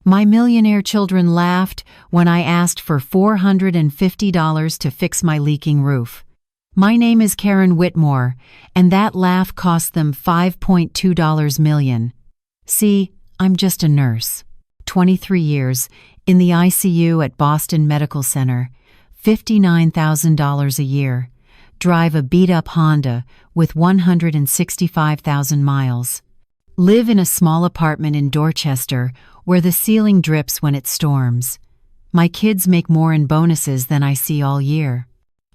My millionaire children laughed when I asked for $450 to fix my leaking roof. My name is Karen Whitmore, and that laugh cost them $5.2 million. See, I'm just a nurse. 23 years, in the ICU at Boston Medical Center, $59,000 a year. Drive a beat-up Honda with 165,000 miles. Live in a small apartment in Dorchester where the ceiling drips when it storms. My kids make more in bonuses than I see all year.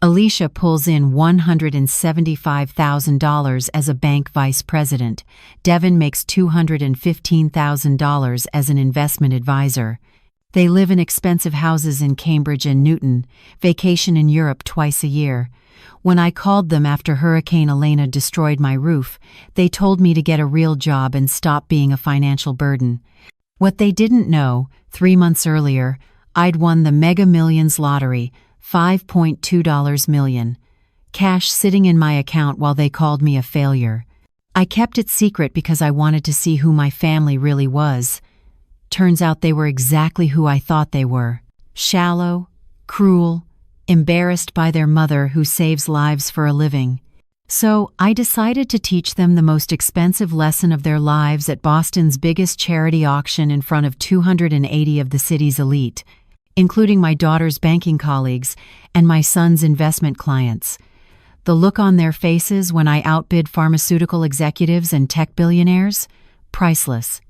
Alicia pulls in $175,000 as a bank vice president. Devin makes $215,000 as an investment advisor. They live in expensive houses in Cambridge and Newton, vacation in Europe twice a year. When I called them after Hurricane Elena destroyed my roof, they told me to get a real job and stop being a financial burden. What they didn't know, 3 months earlier, I'd won the Mega Millions lottery, $5.2 million. Cash sitting in my account while they called me a failure. I kept it secret because I wanted to see who my family really was. Turns out they were exactly who I thought they were. Shallow, cruel, embarrassed by their mother who saves lives for a living. So I decided to teach them the most expensive lesson of their lives at Boston's biggest charity auction in front of 280 of the city's elite, including my daughter's banking colleagues and my son's investment clients. The look on their faces when I outbid pharmaceutical executives and tech billionaires? Priceless.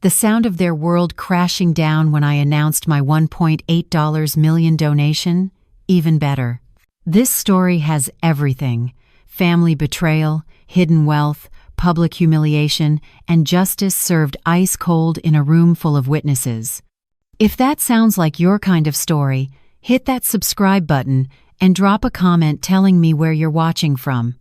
The sound of their world crashing down when I announced my $1.8 million donation? Even better. This story has everything: family betrayal, hidden wealth, public humiliation, and justice served ice cold in a room full of witnesses. If that sounds like your kind of story, hit that subscribe button and drop a comment telling me where you're watching from.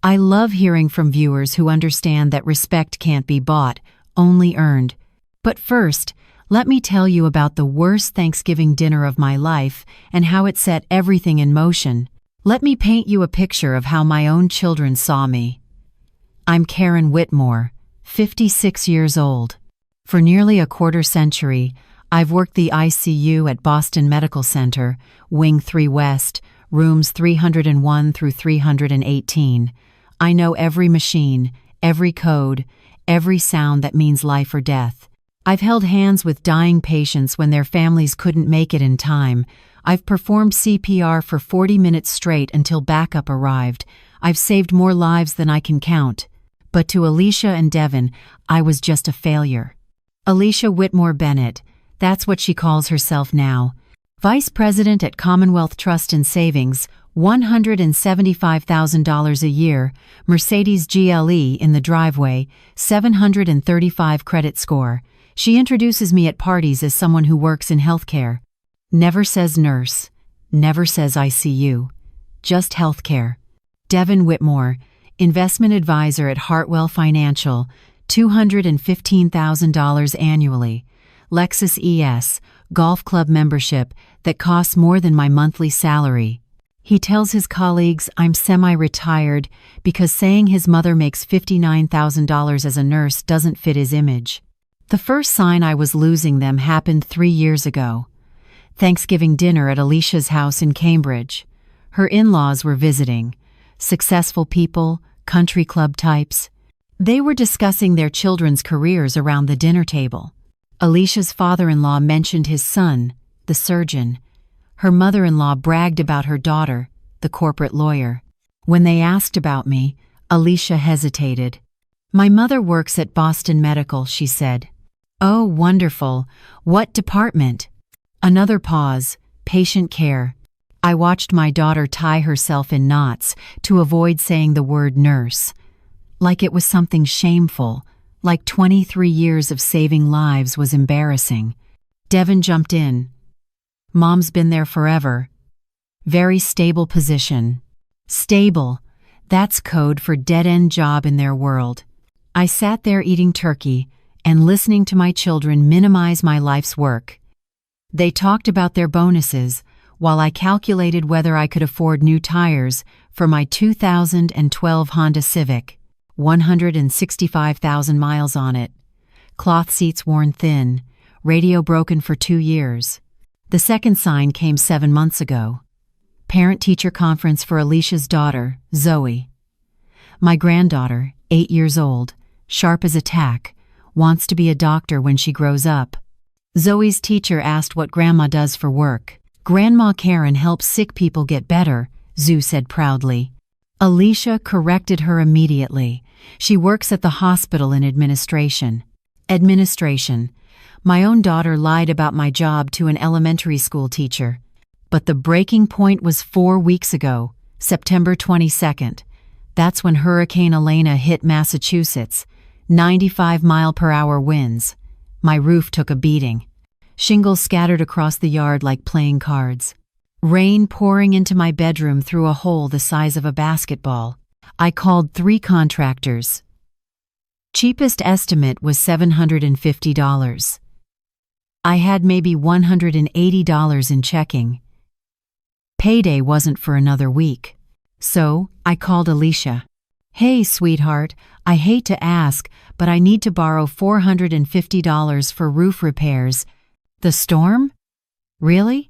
I love hearing from viewers who understand that respect can't be bought, only earned. But first, let me tell you about the worst Thanksgiving dinner of my life and how it set everything in motion. Let me paint you a picture of how my own children saw me. I'm Karen Whitmore, 56 years old. For nearly a quarter century, I've worked the ICU at Boston Medical Center, Wing 3 West, rooms 301 through 318. I know every machine, every code, every sound that means life or death. I've held hands with dying patients when their families couldn't make it in time. I've performed CPR for 40 minutes straight until backup arrived. I've saved more lives than I can count. But to Alicia and Devin, I was just a failure. Alicia Whitmore Bennett, that's what she calls herself now. Vice President at Commonwealth Trust and Savings, $175,000 a year, Mercedes GLE in the driveway, 735 credit score. She introduces me at parties as someone who works in healthcare. Never says nurse, never says ICU, just healthcare. Devin Whitmore, investment advisor at Hartwell Financial, $215,000 annually. Lexus ES, golf club membership that costs more than my monthly salary. He tells his colleagues I'm semi-retired because saying his mother makes $59,000 as a nurse doesn't fit his image. The first sign I was losing them happened 3 years ago. Thanksgiving dinner at Alicia's house in Cambridge. Her in-laws were visiting. Successful people, country club types. They were discussing their children's careers around the dinner table. Alicia's father-in-law mentioned his son, the surgeon. Her mother-in-law bragged about her daughter, the corporate lawyer. When they asked about me, Alicia hesitated. "My mother works at Boston Medical," she said. "Oh, wonderful. What department?" Another pause. Patient care. I watched my daughter tie herself in knots to avoid saying the word nurse. Like it was something shameful, like 23 years of saving lives was embarrassing. Devin jumped in. "Mom's been there forever. Very stable position." Stable. That's code for dead-end job in their world. I sat there eating turkey and listening to my children minimize my life's work. They talked about their bonuses while I calculated whether I could afford new tires for my 2012 Honda Civic, 165,000 miles on it. Cloth seats worn thin, radio broken for 2 years. The second sign came 7 months ago. Parent-teacher conference for Alicia's daughter, Zoe. My granddaughter, 8 years old, sharp as a tack, wants to be a doctor when she grows up. Zoe's teacher asked what Grandma does for work. Grandma Karen helps sick people get better, Zoo said proudly. Alicia corrected her immediately. She works at the hospital in administration. Administration. My own daughter lied about my job to an elementary school teacher. But the breaking point was 4 weeks ago, September 22nd. That's when Hurricane Elena hit Massachusetts. 95-mile-per-hour winds. My roof took a beating. Shingles scattered across the yard like playing cards. Rain pouring into my bedroom through a hole the size of a basketball. I called 3 contractors. Cheapest estimate was $750. I had maybe $180 in checking. Payday wasn't for another week. So, I called Alicia. Hey, sweetheart, I hate to ask, but I need to borrow $450 for roof repairs. The storm? Really?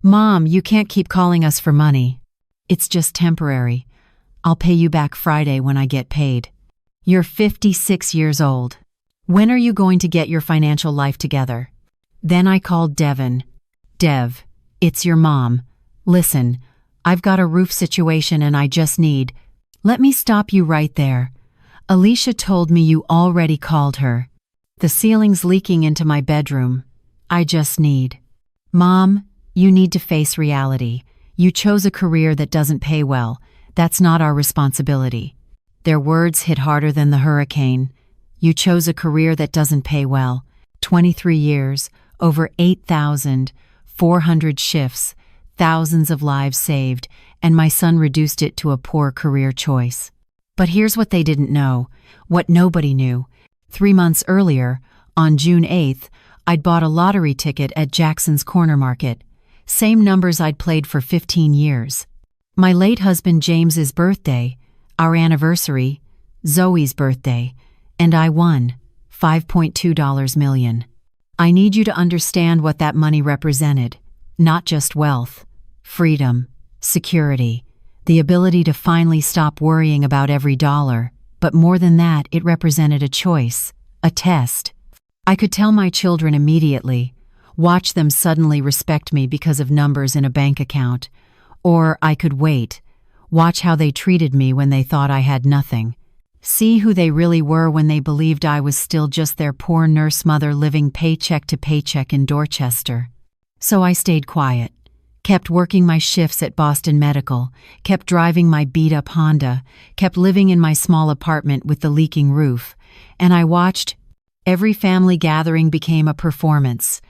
Mom, you can't keep calling us for money. It's just temporary. I'll pay you back Friday when I get paid. You're 56 years old. When are you going to get your financial life together? Then I called Devin. Dev, it's your mom. Listen, I've got a roof situation and I just need... Let me stop you right there. Alicia told me you already called her. The ceiling's leaking into my bedroom. I just need... Mom, you need to face reality. You chose a career that doesn't pay well. That's not our responsibility. Their words hit harder than the hurricane. You chose a career that doesn't pay well. 23 years, over 8,400 shifts, thousands of lives saved, and my son reduced it to a poor career choice. But here's what they didn't know, what nobody knew. 3 months earlier, on June 8th, I'd bought a lottery ticket at Jackson's Corner Market. Same numbers I'd played for 15 years. My late husband James's birthday, our anniversary, Zoe's birthday, and I won $5.2 million. I need you to understand what that money represented. Not just wealth, freedom, security, the ability to finally stop worrying about every dollar, but more than that, it represented a choice, a test. I could tell my children immediately, watch them suddenly respect me because of numbers in a bank account, or I could wait, watch how they treated me when they thought I had nothing. See who they really were when they believed I was still just their poor nurse mother living paycheck to paycheck in Dorchester. So I stayed quiet, kept working my shifts at Boston Medical, kept driving my beat-up Honda, kept living in my small apartment with the leaking roof, and I watched. Every family gathering became a performance,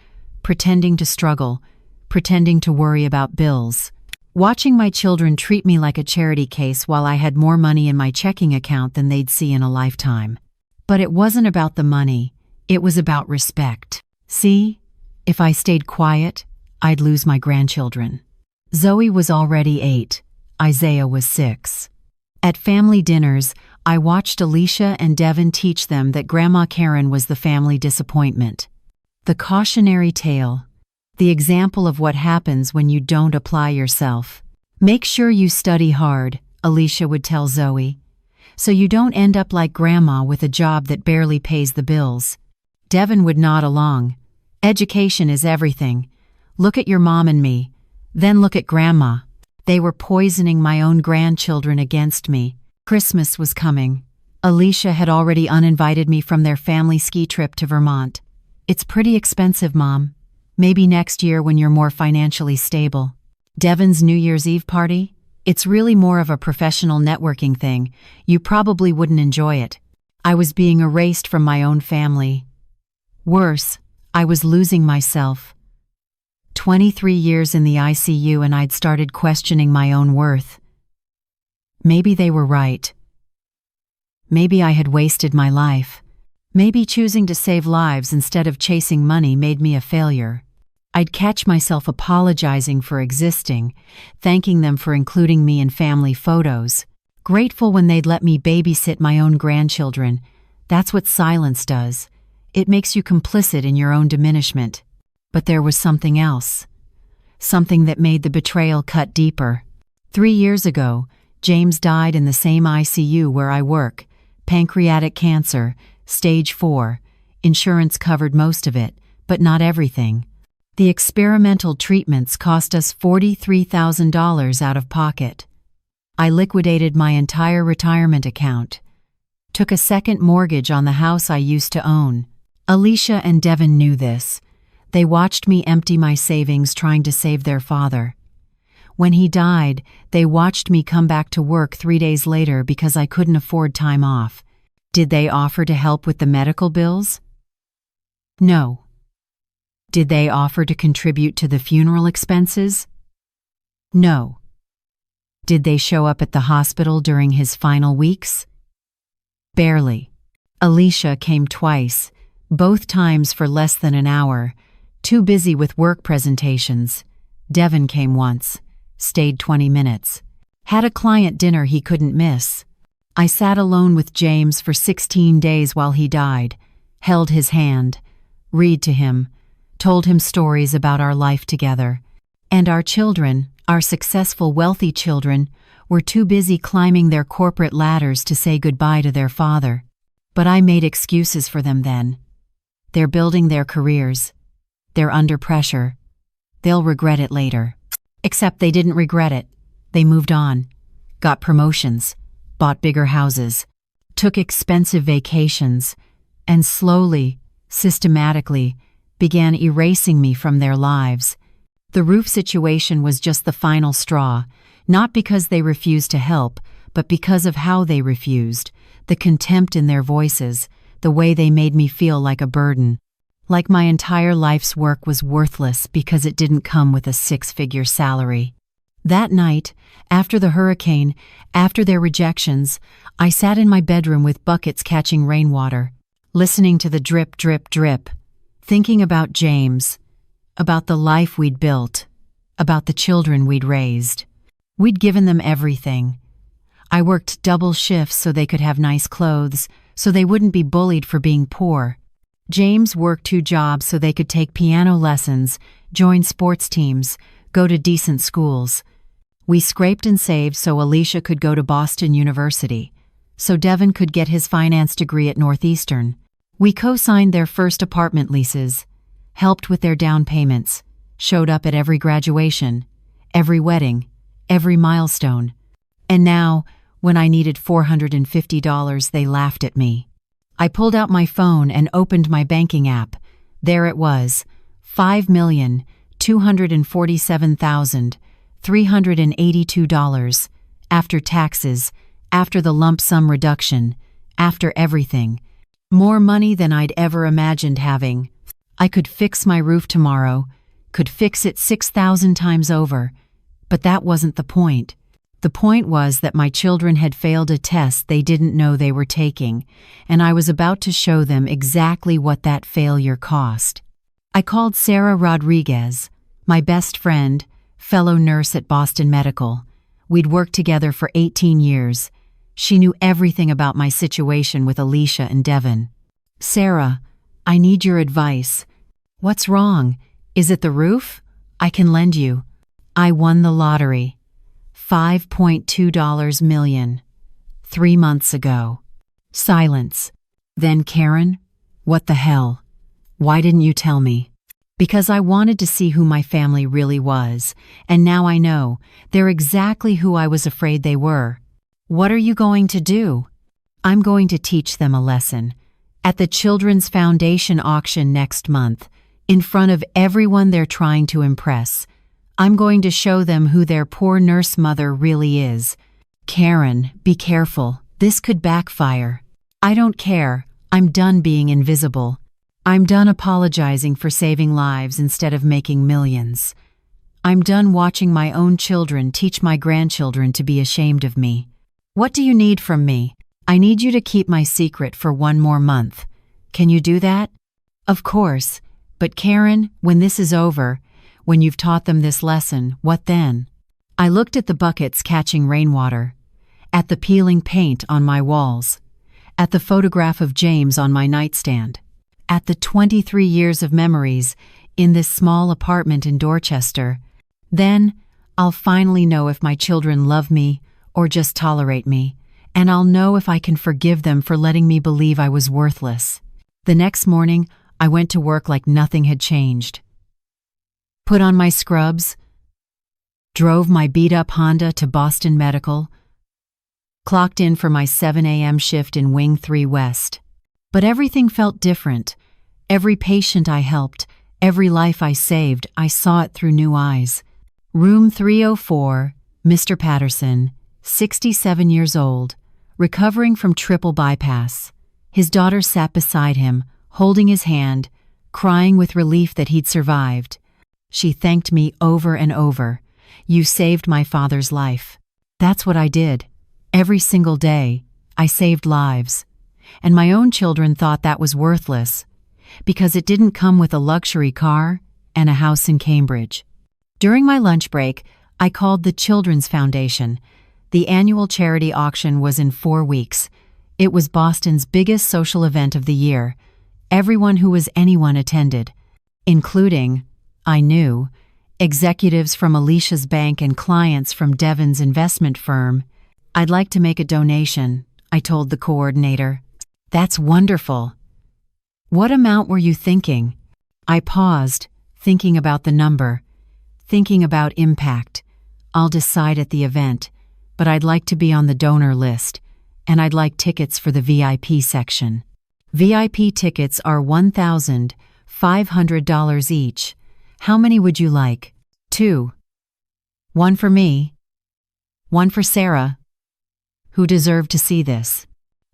pretending to struggle, pretending to worry about bills. Watching my children treat me like a charity case while I had more money in my checking account than they'd see in a lifetime. But it wasn't about the money, it was about respect. See? If I stayed quiet, I'd lose my grandchildren. Zoe was already 8, Isaiah was 6. At family dinners, I watched Alicia and Devin teach them that Grandma Karen was the family disappointment. The cautionary tale. The example of what happens when you don't apply yourself. Make sure you study hard, Alicia would tell Zoe, so you don't end up like Grandma with a job that barely pays the bills. Devin would nod along. Education is everything. Look at your mom and me. Then look at Grandma. They were poisoning my own grandchildren against me. Christmas was coming. Alicia had already uninvited me from their family ski trip to Vermont. It's pretty expensive, Mom. Maybe next year when you're more financially stable. Devin's New Year's Eve party? It's really more of a professional networking thing. You probably wouldn't enjoy it. I was being erased from my own family. Worse, I was losing myself. 23 years in the ICU and I'd started questioning my own worth. Maybe they were right. Maybe I had wasted my life. Maybe choosing to save lives instead of chasing money made me a failure. I'd catch myself apologizing for existing, thanking them for including me in family photos, grateful when they'd let me babysit my own grandchildren. That's what silence does. It makes you complicit in your own diminishment. But there was something else. Something that made the betrayal cut deeper. 3 years ago, James died in the same ICU where I work. Pancreatic cancer, stage 4. Insurance covered most of it, but not everything. The experimental treatments cost us $43,000 out of pocket. I liquidated my entire retirement account. Took a second mortgage on the house I used to own. Alicia and Devin knew this. They watched me empty my savings trying to save their father. When he died, they watched me come back to work 3 days later because I couldn't afford time off. Did they offer to help with the medical bills? No. Did they offer to contribute to the funeral expenses? No. Did they show up at the hospital during his final weeks? Barely. Alicia came twice, both times for less than an hour, too busy with work presentations. Devin came once, stayed 20 minutes. Had a client dinner he couldn't miss. I sat alone with James for 16 days while he died, held his hand, read to him, told him stories about our life together. And our children, our successful, wealthy children, were too busy climbing their corporate ladders to say goodbye to their father. But I made excuses for them then. They're building their careers. They're under pressure. They'll regret it later. Except they didn't regret it. They moved on, got promotions, bought bigger houses, took expensive vacations, and slowly, systematically, began erasing me from their lives. The roof situation was just the final straw, not because they refused to help, but because of how they refused, the contempt in their voices, the way they made me feel like a burden. Like my entire life's work was worthless because it didn't come with a 6-figure salary. That night, after the hurricane, after their rejections, I sat in my bedroom with buckets catching rainwater, listening to the drip, drip, drip, thinking about James, about the life we'd built, about the children we'd raised. We'd given them everything. I worked double shifts so they could have nice clothes, so they wouldn't be bullied for being poor. James worked 2 jobs so they could take piano lessons, join sports teams, go to decent schools. We scraped and saved so Alicia could go to Boston University, so Devin could get his finance degree at Northeastern. We co-signed their first apartment leases, helped with their down payments, showed up at every graduation, every wedding, every milestone. And now, when I needed $450, they laughed at me. I pulled out my phone and opened my banking app. There it was, $5,247,382, after taxes, after the lump sum reduction, after everything. More money than I'd ever imagined having. I could fix my roof tomorrow, could fix it 6,000 times over, but that wasn't the point. The point was that my children had failed a test they didn't know they were taking, and I was about to show them exactly what that failure cost. I called Sarah Rodriguez, my best friend, fellow nurse at Boston Medical. We'd worked together for 18 years. She knew everything about my situation with Alicia and Devin. "Sarah, I need your advice. What's wrong? Is it the roof? I can lend you. I won the lottery. $5.2 million. 3 months ago." Silence. Then, "Karen, what the hell? Why didn't you tell me?" "Because I wanted to see who my family really was, and now I know. They're exactly who I was afraid they were." "What are you going to do?" "I'm going to teach them a lesson. At the Children's Foundation auction next month, in front of everyone they're trying to impress. I'm going to show them who their poor nurse mother really is." "Karen, be careful. This could backfire." "I don't care. I'm done being invisible. I'm done apologizing for saving lives instead of making millions. I'm done watching my own children teach my grandchildren to be ashamed of me. What do you need from me?" "I need you to keep my secret for 1 more month. Can you do that?" "Of course. But Karen, when this is over, when you've taught them this lesson, what then?" I looked at the buckets catching rainwater, at the peeling paint on my walls, at the photograph of James on my nightstand. at the 23 years of memories in this small apartment in Dorchester. Then, I'll finally know if my children love me or just tolerate me, and I'll know if I can forgive them for letting me believe I was worthless. The next morning, I went to work like nothing had changed. Put on my scrubs, drove my beat-up Honda to Boston Medical, clocked in for my 7 a.m. shift in Wing 3 West. But everything felt different. Every patient I helped, every life I saved, I saw it through new eyes. Room 304, Mr. Patterson, 67 years old, recovering from triple bypass. His daughter sat beside him, holding his hand, crying with relief that he'd survived. She thanked me over and over. "You saved my father's life." That's what I did. Every single day, I saved lives. And my own children thought that was worthless, because it didn't come with a luxury car and a house in Cambridge. During my lunch break, I called the Children's Foundation. The annual charity auction was in 4 weeks. It was Boston's biggest social event of the year. Everyone who was anyone attended, including, I knew, executives from Alicia's bank and clients from Devon's investment firm. "I'd like to make a donation," I told the coordinator. "That's wonderful. What amount were you thinking?" I paused, thinking about the number, thinking about impact. "I'll decide at the event, but I'd like to be on the donor list, and I'd like tickets for the VIP section." VIP tickets are $1,500 each. "How many would you like?" "2. One for me. One for Sarah, who deserved to see this.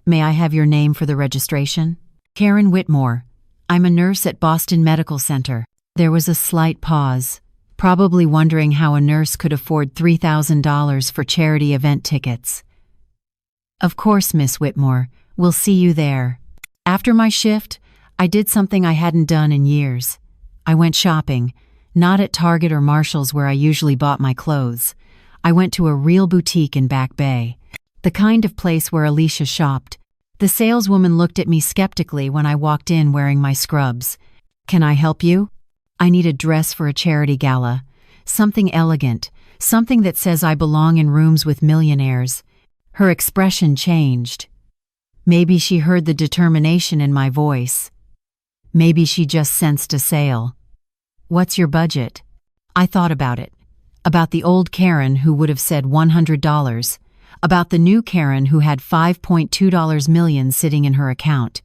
May I have your name for the registration?" "Karen Whitmore. I'm a nurse at Boston Medical Center." There was a slight pause, probably wondering how a nurse could afford $3,000 for charity event tickets. "Of course, Miss Whitmore. We'll see you there." After my shift, I did something I hadn't done in years. I went shopping, not at Target or Marshall's where I usually bought my clothes. I went to a real boutique in Back Bay, the kind of place where Alicia shopped. The saleswoman looked at me skeptically when I walked in wearing my scrubs. "Can I help you?" "I need a dress for a charity gala. Something elegant, something that says I belong in rooms with millionaires." Her expression changed. Maybe she heard the determination in my voice. Maybe she just sensed a sale. "What's your budget?" I thought about it. About the old Karen who would have said $100. About the new Karen who had $5.2 million sitting in her account.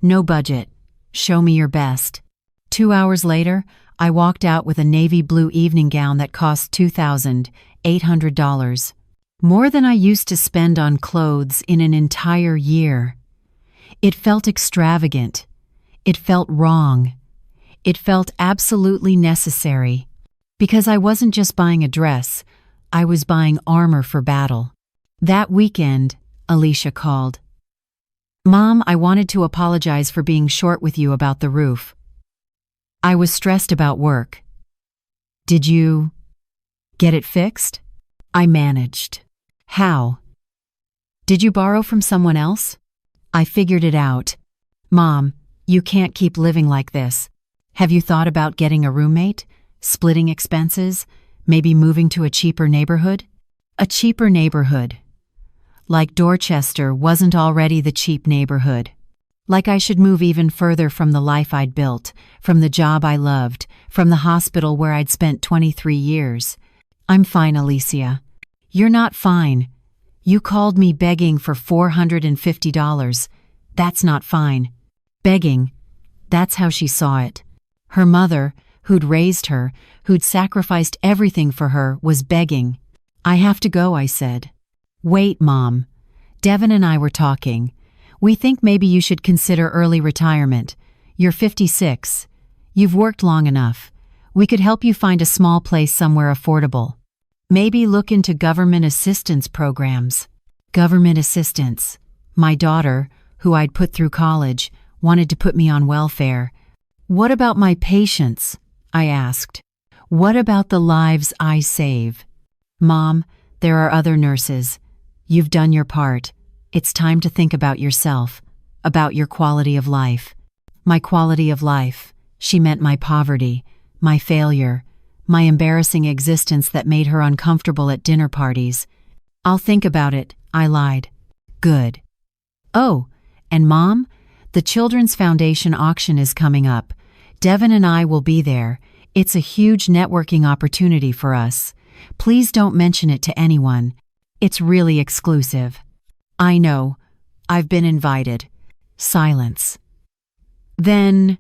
"No budget. Show me your best." 2 hours later, I walked out with a navy blue evening gown that cost $2,800. More than I used to spend on clothes in an entire year. It felt extravagant. It felt wrong. It felt absolutely necessary. Because I wasn't just buying a dress, I was buying armor for battle. That weekend, Alicia called. "Mom, I wanted to apologize for being short with you about the roof. I was stressed about work." "Did you get it fixed?" "I managed." "How?" "Did you borrow from someone else?" "I figured it out." "Mom, you can't keep living like this. Have you thought about getting a roommate? Splitting expenses? Maybe moving to a cheaper neighborhood?" A cheaper neighborhood. Like Dorchester wasn't already the cheap neighborhood. Like I should move even further from the life I'd built, from the job I loved, from the hospital where I'd spent 23 years. "I'm fine, Alicia." "You're not fine. You called me begging for $450. That's not fine." Begging. That's how she saw it. Her mother, who'd raised her, who'd sacrificed everything for her, was begging. "I have to go," I said. "Wait, Mom. Devon and I were talking. We think maybe you should consider early retirement. You're 56. You've worked long enough. We could help you find a small place somewhere affordable. Maybe look into government assistance programs." Government assistance. My daughter, who I'd put through college, wanted to put me on welfare. "What about my patients?" I asked. "What about the lives I save?" "Mom, there are other nurses. You've done your part. It's time to think about yourself, about your quality of life." My quality of life. She meant my poverty, my failure, my embarrassing existence that made her uncomfortable at dinner parties. I'll think about it, I lied. Good. Oh, and Mom, the Children's Foundation auction is coming up. Devin and I will be there. It's a huge networking opportunity for us. Please don't mention it to anyone. It's really exclusive. I know. I've been invited. Silence. Then,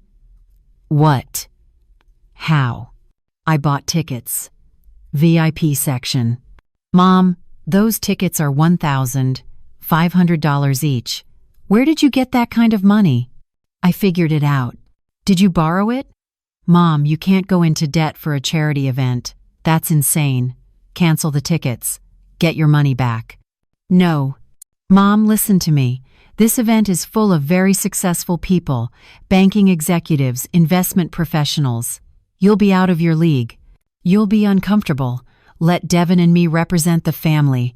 what? How? I bought tickets. VIP section. Mom, those tickets are $1,500 each. Where did you get that kind of money? I figured it out. Did you borrow it? Mom, you can't go into debt for a charity event. That's insane. Cancel the tickets. Get your money back. No. Mom, listen to me. This event is full of very successful people, banking executives, investment professionals. You'll be out of your league. You'll be uncomfortable. Let Devin and me represent the family.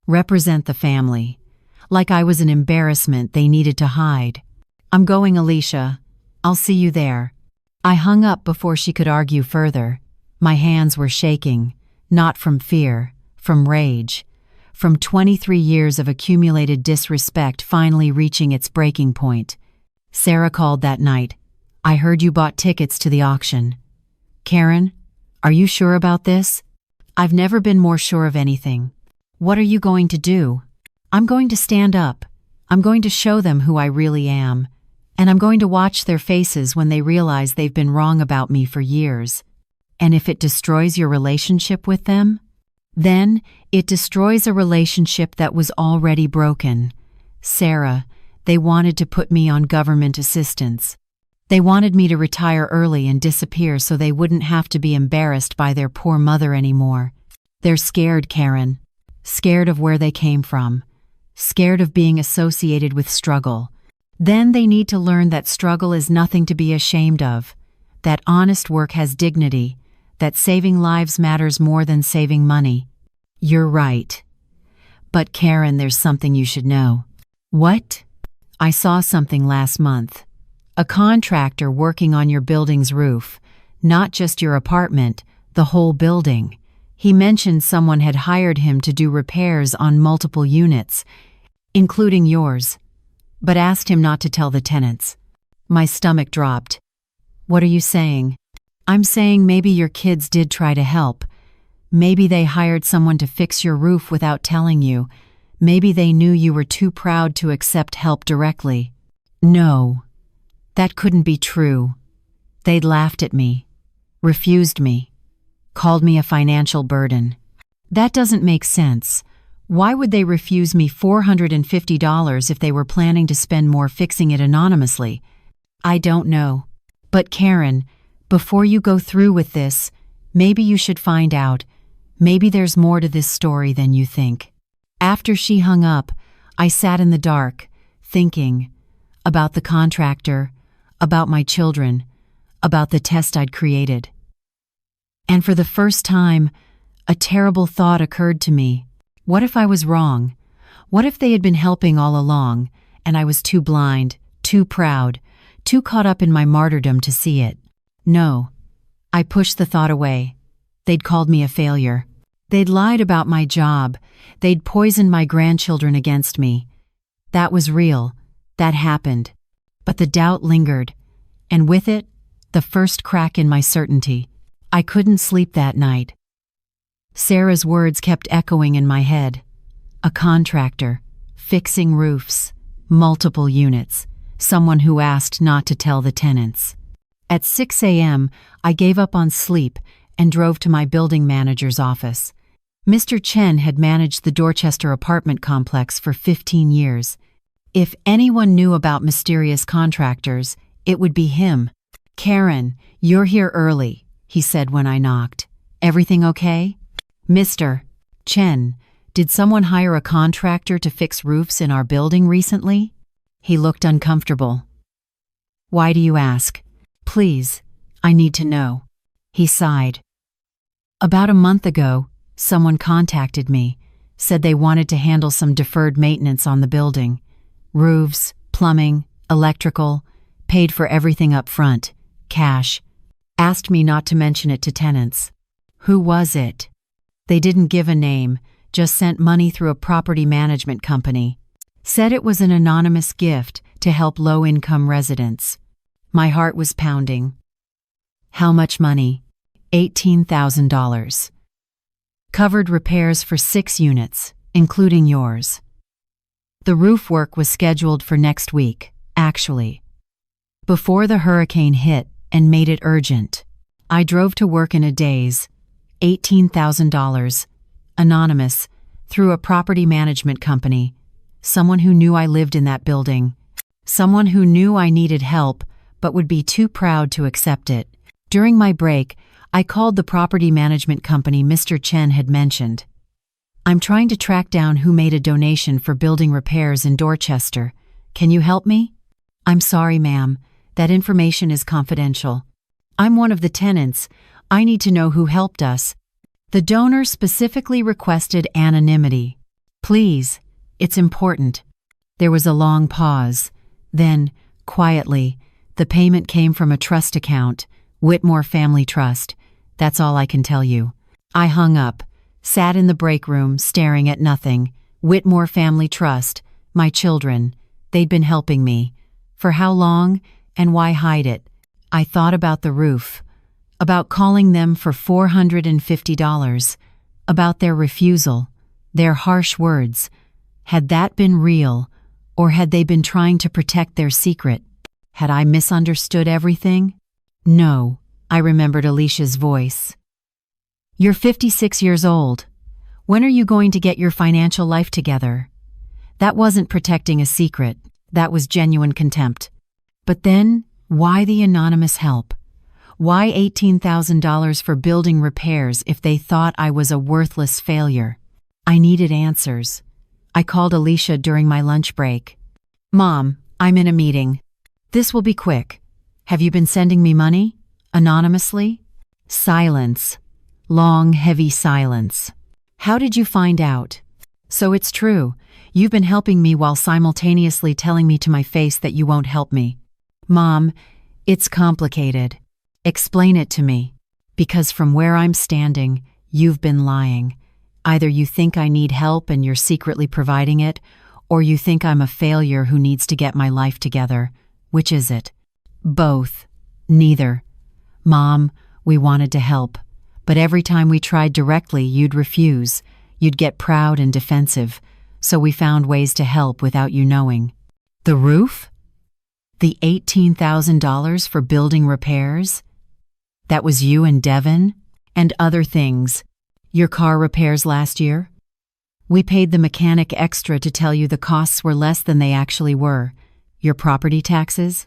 Represent the family. Like I was an embarrassment they needed to hide. I'm going, Alicia. I'll see you there. I hung up before she could argue further. My hands were shaking, not from fear, from rage, from 23 years of accumulated disrespect finally reaching its breaking point. Sarah called that night. I heard you bought tickets to the auction. Karen, are you sure about this? I've never been more sure of anything. What are you going to do? I'm going to stand up. I'm going to show them who I really am. And I'm going to watch their faces when they realize they've been wrong about me for years. And if it destroys your relationship with them, then it destroys a relationship that was already broken. Sarah, they wanted to put me on government assistance. They wanted me to retire early and disappear so they wouldn't have to be embarrassed by their poor mother anymore. They're scared, Karen. Scared of where they came from. Scared of being associated with struggle. Then they need to learn that struggle is nothing to be ashamed of, that honest work has dignity, that saving lives matters more than saving money. You're right. But Karen, there's something you should know. What? I saw something last month. A contractor working on your building's roof, not just your apartment, the whole building. He mentioned someone had hired him to do repairs on multiple units, including yours, but asked him not to tell the tenants. My stomach dropped. What are you saying? I'm saying maybe your kids did try to help. Maybe they hired someone to fix your roof without telling you. Maybe they knew you were too proud to accept help directly. No, that couldn't be true. They'd laughed at me, refused me, called me a financial burden. That doesn't make sense. Why would they refuse me $450 if they were planning to spend more fixing it anonymously? I don't know. But Karen, before you go through with this, maybe you should find out. Maybe there's more to this story than you think. After she hung up, I sat in the dark, thinking about the contractor, about my children, about the test I'd created. And for the first time, a terrible thought occurred to me. What if I was wrong? What if they had been helping all along, and I was too blind, too proud, too caught up in my martyrdom to see it? No. I pushed the thought away. They'd called me a failure. They'd lied about my job. They'd poisoned my grandchildren against me. That was real. That happened. But the doubt lingered, and with it, the first crack in my certainty. I couldn't sleep that night. Sarah's words kept echoing in my head. A contractor, fixing roofs, multiple units, someone who asked not to tell the tenants. At 6 a.m., I gave up on sleep and drove to my building manager's office. Mr. Chen had managed the Dorchester apartment complex for 15 years. If anyone knew about mysterious contractors, it would be him. Karen, you're here early, he said when I knocked. Everything okay? Mr. Chen, did someone hire a contractor to fix roofs in our building recently? He looked uncomfortable. Why do you ask? Please, I need to know. He sighed. About a month ago, someone contacted me, said they wanted to handle some deferred maintenance on the building. Roofs, plumbing, electrical, Paid for everything up front, cash. Asked me not to mention it to tenants. Who was it? They didn't give a name, just sent money through a property management company. Said it was an anonymous gift to help low-income residents. My heart was pounding. How much money? $18,000. Covered repairs for 6 units, including yours. The roof work was scheduled for next week, actually. Before the hurricane hit and made it urgent. I drove to work in a daze. $18,000. Anonymous, through a property management company. Someone who knew I lived in that building. Someone who knew I needed help, but would be too proud to accept it. During my break, I called the property management company Mr. Chen had mentioned. I'm trying to track down who made a donation for building repairs in Dorchester. Can you help me? I'm sorry, ma'am. That information is confidential. I'm one of the tenants. I need to know who helped us. The donor specifically requested anonymity. Please, it's important. There was a long pause. Then, quietly, the payment came from a trust account, Whitmore Family Trust. That's all I can tell you. I hung up, sat in the break room, staring at nothing. Whitmore Family Trust, my children. They'd been helping me. For how long, and why hide it? I thought about the roof, about calling them for $450, about their refusal, their harsh words. Had that been real, or had they been trying to protect their secret? Had I misunderstood everything? No, I remembered Alicia's voice. You're 56 years old. When are you going to get your financial life together? That wasn't protecting a secret. That was genuine contempt. But then, why the anonymous help? Why $18,000 for building repairs if they thought I was a worthless failure? I needed answers. I called Alicia during my lunch break. Mom, I'm in a meeting. This will be quick. Have you been sending me money? Anonymously? Silence. Long, heavy silence. How did you find out? So it's true. You've been helping me while simultaneously telling me to my face that you won't help me. Mom, it's complicated. Explain it to me. Because from where I'm standing, you've been lying. Either you think I need help and you're secretly providing it, or you think I'm a failure who needs to get my life together. Which is it? Both. Neither. Mom, we wanted to help. But every time we tried directly, you'd refuse. You'd get proud and defensive. So we found ways to help without you knowing. The roof? The $18,000 for building repairs? That was you and Devin? And other things. Your car repairs last year? We paid the mechanic extra to tell you the costs were less than they actually were. Your property taxes?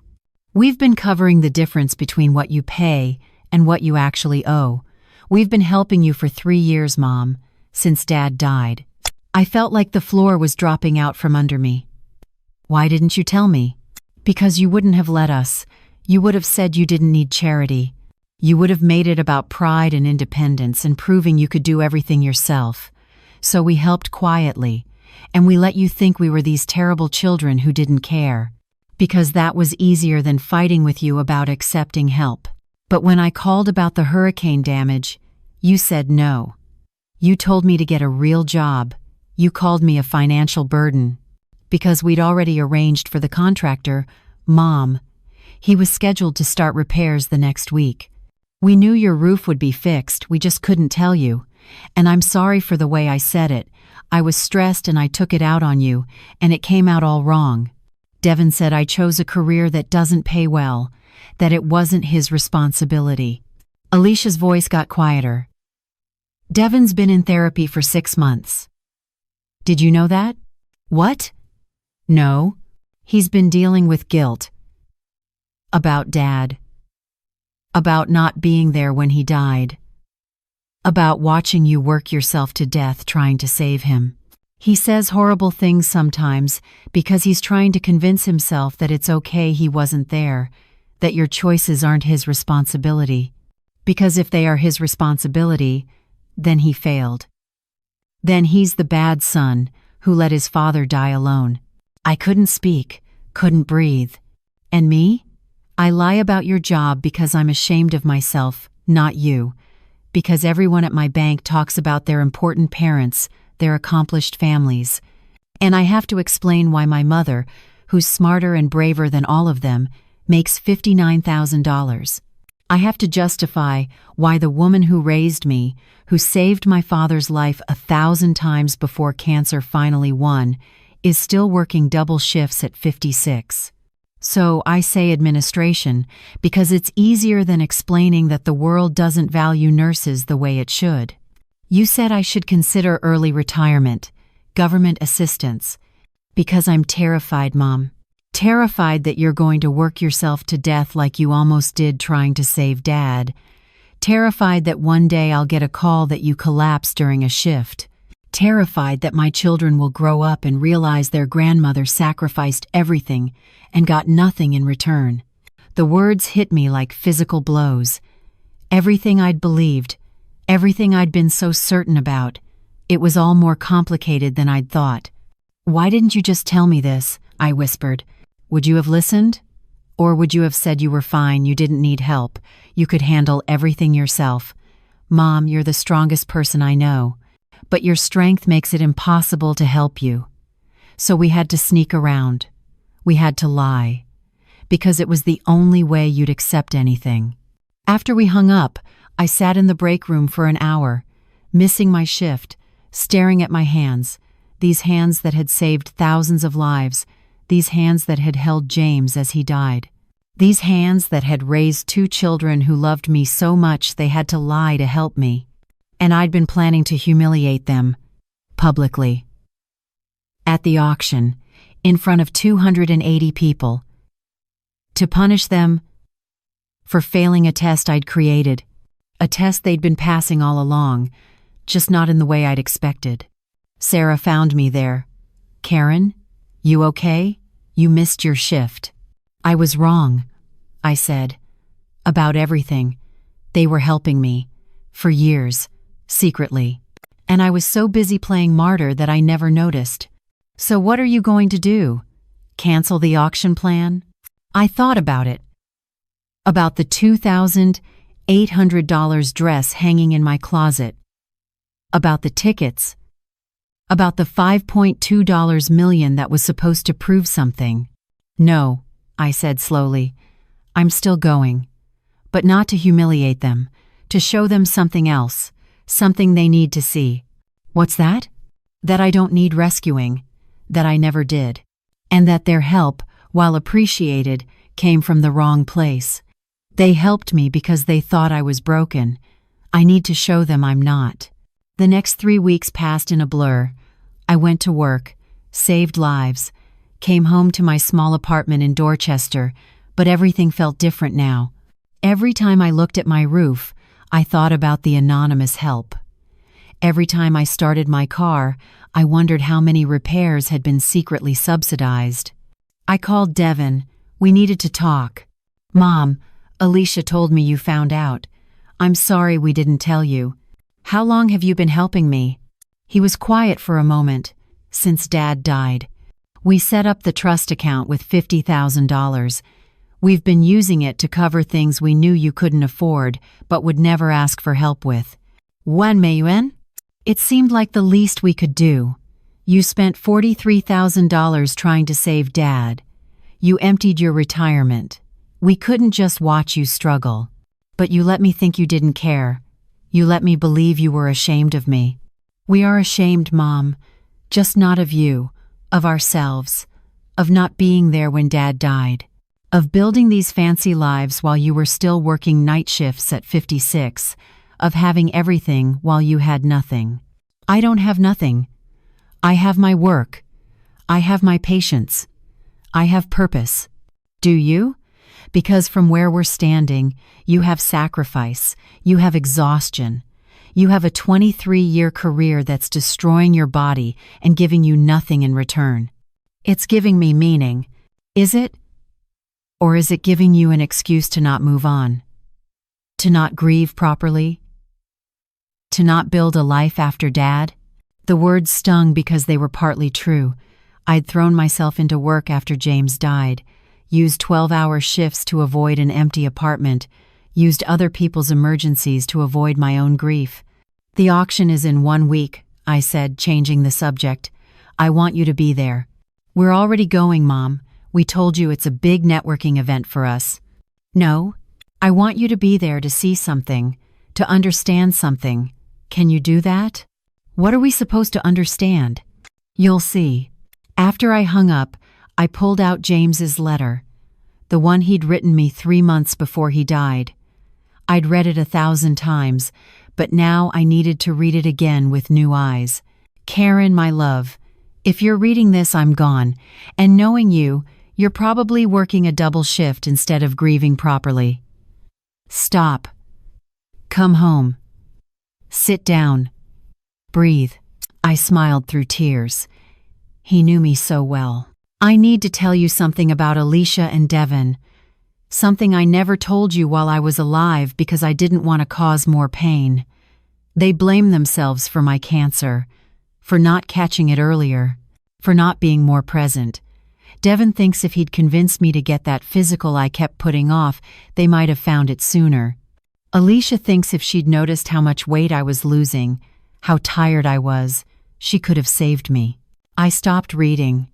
We've been covering the difference between what you pay and what you actually owe. We've been helping you for 3 years, Mom, since Dad died. I felt like the floor was dropping out from under me. Why didn't you tell me? Because you wouldn't have let us. You would have said you didn't need charity. You would have made it about pride and independence and proving you could do everything yourself. So we helped quietly, and we let you think we were these terrible children who didn't care. Because that was easier than fighting with you about accepting help. But when I called about the hurricane damage, you said no. You told me to get a real job. You called me a financial burden. Because we'd already arranged for the contractor, Mom. He was scheduled to start repairs the next week. We knew your roof would be fixed, we just couldn't tell you. And I'm sorry for the way I said it. I was stressed and I took it out on you, and it came out all wrong. Devin said I chose a career that doesn't pay well, that it wasn't his responsibility. Alicia's voice got quieter. Devin's been in therapy for 6 months. Did you know that? What? No. He's been dealing with guilt. About Dad. About not being there when he died. About watching you work yourself to death trying to save him. He says horrible things sometimes because he's trying to convince himself that it's okay he wasn't there, that your choices aren't his responsibility. Because if they are his responsibility, then he failed. Then he's the bad son who let his father die alone. I couldn't speak, couldn't breathe. And me? I lie about your job because I'm ashamed of myself, not you. Because everyone at my bank talks about their important parents, their accomplished families. And I have to explain why my mother, who's smarter and braver than all of them, makes $59,000. I have to justify why the woman who raised me, who saved my father's life 1,000 times before cancer finally won, is still working double shifts at 56. So I say administration because it's easier than explaining that the world doesn't value nurses the way it should. You said I should consider early retirement, government assistance, because I'm terrified, Mom. Terrified that you're going to work yourself to death like you almost did trying to save Dad. Terrified that one day I'll get a call that you collapsed during a shift. Terrified that my children will grow up and realize their grandmother sacrificed everything and got nothing in return. The words hit me like physical blows. Everything I'd believed, everything I'd been so certain about, it was all more complicated than I'd thought. "Why didn't you just tell me this?" I whispered. "Would you have listened? Or would you have said you were fine, you didn't need help, you could handle everything yourself? Mom, you're the strongest person I know. But your strength makes it impossible to help you." So we had to sneak around. We had to lie. Because it was the only way you'd accept anything. After we hung up, I sat in the break room for an hour, missing my shift, staring at my hands, these hands that had saved thousands of lives, these hands that had held James as he died. These hands that had raised 2 children who loved me so much they had to lie to help me. And I'd been planning to humiliate them, publicly. At the auction, in front of 280 people. To punish them for failing a test I'd created, a test they'd been passing all along, just not in the way I'd expected. Sarah found me there. "Karen, you okay? You missed your shift." "I was wrong," I said. "About everything. They were helping me. For years. Secretly. And I was so busy playing martyr that I never noticed." "So what are you going to do? Cancel the auction plan?" I thought about it. About the $2,800 dress hanging in my closet. About the tickets. About the $5.2 million that was supposed to prove something. "No," I said slowly. "I'm still going. But not to humiliate them, to show them something else. Something they need to see." "What's that?" "That I don't need rescuing, that I never did, and that their help, while appreciated, came from the wrong place. They helped me because they thought I was broken. I need to show them I'm not." The next 3 weeks passed in a blur. I went to work, saved lives, came home to my small apartment in Dorchester, but everything felt different now. Every time I looked at my roof, I thought about the anonymous help. Every time I started my car, I wondered how many repairs had been secretly subsidized. I called Devin. We needed to talk. "Mom, Alicia told me you found out. I'm sorry we didn't tell you. How long have you been helping me?" He was quiet for a moment. "Since Dad died. We set up the trust account with $50,000. We've been using it to cover things we knew you couldn't afford, but would never ask for help with." "When, Mayuen?" "It seemed like the least we could do. You spent $43,000 trying to save Dad. You emptied your retirement. We couldn't just watch you struggle. But you let me think you didn't care. You let me believe you were ashamed of me." "We are ashamed, Mom. Just not of you, of ourselves, of not being there when Dad died. Of building these fancy lives while you were still working night shifts at 56, of having everything while you had nothing. I don't have nothing. I have my work. I have my patience. I have purpose. Do you? Because from where we're standing, you have sacrifice, you have exhaustion. You have a 23-year career that's destroying your body and giving you nothing in return. It's giving me meaning. Is it? Or is it giving you an excuse to not move on? To not grieve properly? To not build a life after Dad?" The words stung because they were partly true. I'd thrown myself into work after James died. used 12-hour shifts to avoid an empty apartment, used other people's emergencies to avoid my own grief. The auction is in 1 week, I said, changing the subject. I want you to be there. We're already going, Mom. We told you it's a big networking event for us. No, I want you to be there to see something, to understand something. Can you do that? What are we supposed to understand? You'll see. After I hung up, I pulled out James's letter, the one he'd written me 3 months before he died. I'd read it 1,000 times, but now I needed to read it again with new eyes. Karen, my love, if you're reading this, I'm gone, and knowing you, you're probably working a double shift instead of grieving properly. Stop. Come home. Sit down. Breathe. I smiled through tears. He knew me so well. I need to tell you something about Alicia and Devin. Something I never told you while I was alive because I didn't want to cause more pain. They blame themselves for my cancer, for not catching it earlier, for not being more present. Devin thinks if he'd convinced me to get that physical I kept putting off, they might have found it sooner. Alicia thinks if she'd noticed how much weight I was losing, how tired I was, she could have saved me. I stopped reading.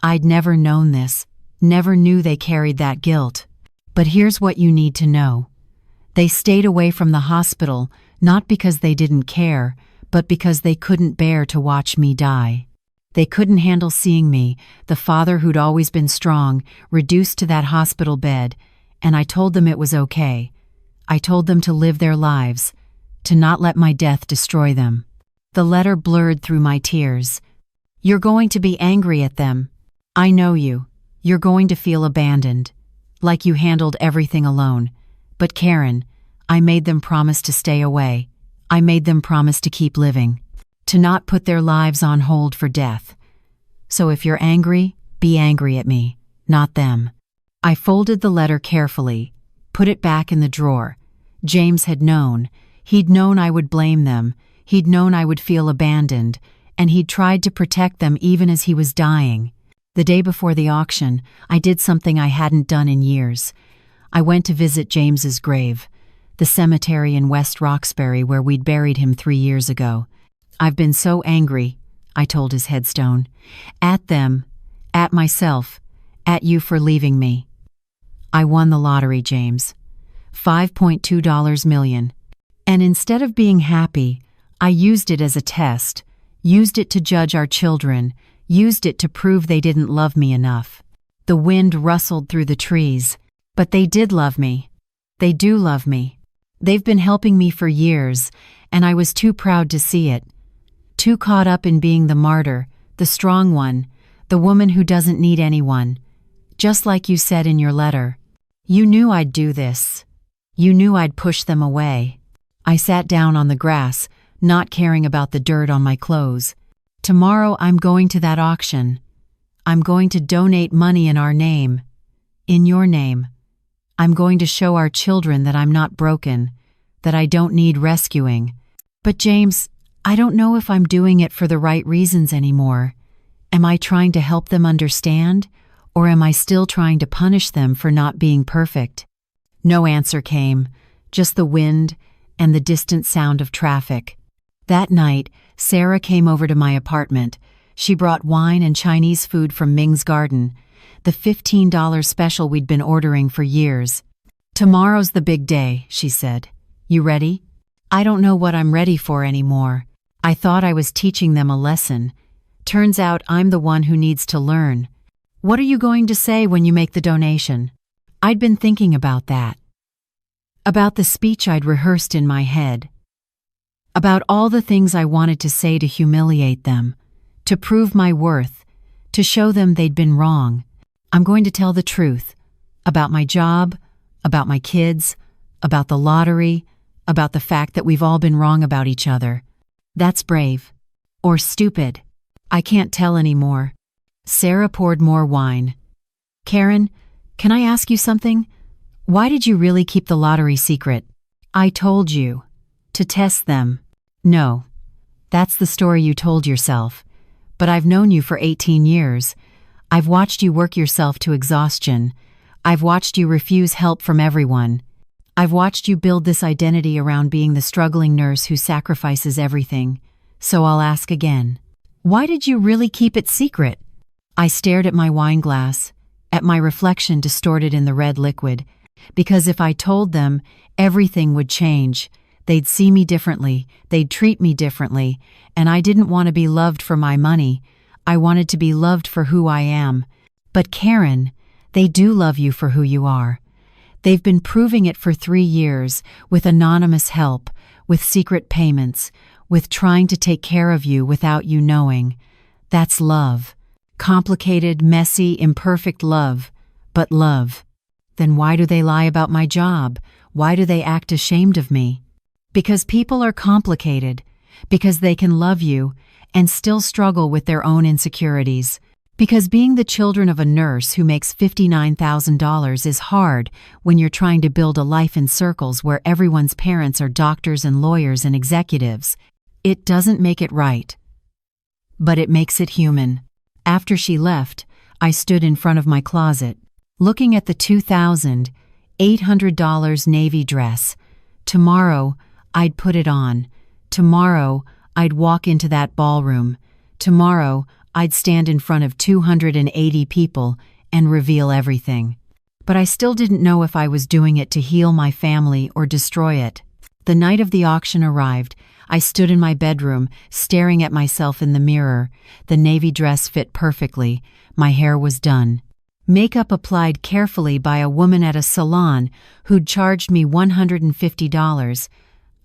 I'd never known this, never knew they carried that guilt. But here's what you need to know. They stayed away from the hospital, not because they didn't care, but because they couldn't bear to watch me die. They couldn't handle seeing me, the father who'd always been strong, reduced to that hospital bed, and I told them it was okay. I told them to live their lives, to not let my death destroy them. The letter blurred through my tears. You're going to be angry at them. I know you. You're going to feel abandoned, like you handled everything alone. But Karen, I made them promise to stay away. I made them promise to keep living, to not put their lives on hold for death. So if you're angry, be angry at me, not them. I folded the letter carefully, put it back in the drawer. James had known. He'd known I would blame them. He'd known I would feel abandoned, and he'd tried to protect them even as he was dying. The day before the auction, I did something I hadn't done in years. I went to visit James's grave, the cemetery in West Roxbury where we'd buried him 3 years ago. I've been so angry, I told his headstone. At them, at myself, at you for leaving me. I won the lottery, James. $5.2 million. And instead of being happy, I used it as a test, used it to judge our children, used it to prove they didn't love me enough. The wind rustled through the trees, but they did love me. They do love me. They've been helping me for years, and I was too proud to see it. Too caught up in being the martyr, the strong one, the woman who doesn't need anyone. Just like you said in your letter. You knew I'd do this. You knew I'd push them away. I sat down on the grass, not caring about the dirt on my clothes. Tomorrow I'm going to that auction. I'm going to donate money in our name. In your name. I'm going to show our children that I'm not broken, that I don't need rescuing. But James, I don't know if I'm doing it for the right reasons anymore. Am I trying to help them understand, or am I still trying to punish them for not being perfect? No answer came, just the wind and the distant sound of traffic. That night, Sarah came over to my apartment. She brought wine and Chinese food from Ming's Garden, the $15 special we'd been ordering for years. Tomorrow's the big day, she said. You ready? I don't know what I'm ready for anymore. I thought I was teaching them a lesson. Turns out I'm the one who needs to learn. What are you going to say when you make the donation? I'd been thinking about that. About the speech I'd rehearsed in my head. About all the things I wanted to say to humiliate them, to prove my worth, to show them they'd been wrong. I'm going to tell the truth. About my job, about my kids, about the lottery, about the fact that we've all been wrong about each other. That's brave. Or stupid. I can't tell anymore. Sarah poured more wine. Karen, can I ask you something? Why did you really keep the lottery secret? I told you. To test them. No. That's the story you told yourself. But I've known you for 18 years. I've watched you work yourself to exhaustion. I've watched you refuse help from everyone. I've watched you build this identity around being the struggling nurse who sacrifices everything. So I'll ask again. Why did you really keep it secret? I stared at my wine glass, at my reflection distorted in the red liquid, because if I told them, everything would change. They'd see me differently, they'd treat me differently, and I didn't want to be loved for my money. I wanted to be loved for who I am. But Karen, they do love you for who you are. They've been proving it for 3 years, with anonymous help, with secret payments, with trying to take care of you without you knowing. That's love. Complicated, messy, imperfect love, but love. Then why do they lie about my job? Why do they act ashamed of me? Because people are complicated, because they can love you and still struggle with their own insecurities. Because being the children of a nurse who makes $59,000 is hard when you're trying to build a life in circles where everyone's parents are doctors and lawyers and executives. It doesn't make it right. But it makes it human. After she left, I stood in front of my closet, looking at the $2,800 navy dress. Tomorrow, I'd put it on. Tomorrow, I'd walk into that ballroom. Tomorrow, I'd stand in front of 280 people and reveal everything. But I still didn't know if I was doing it to heal my family or destroy it. The night of the auction arrived. I stood in my bedroom, staring at myself in the mirror. The navy dress fit perfectly. My hair was done. Makeup applied carefully by a woman at a salon who'd charged me $150.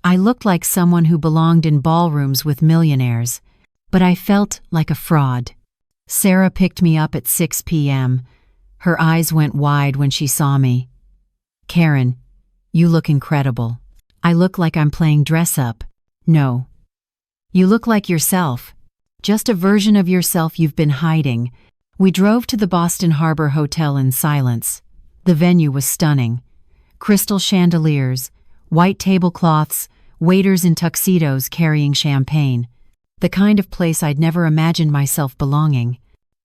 I looked like someone who belonged in ballrooms with millionaires. But I felt like a fraud. Sarah picked me up at 6 p.m. Her eyes went wide when she saw me. Karen, you look incredible. I look like I'm playing dress up. No. You look like yourself. Just a version of yourself you've been hiding. We drove to the Boston Harbor Hotel in silence. The venue was stunning. Crystal chandeliers, white tablecloths, waiters in tuxedos carrying champagne. The kind of place I'd never imagined myself belonging.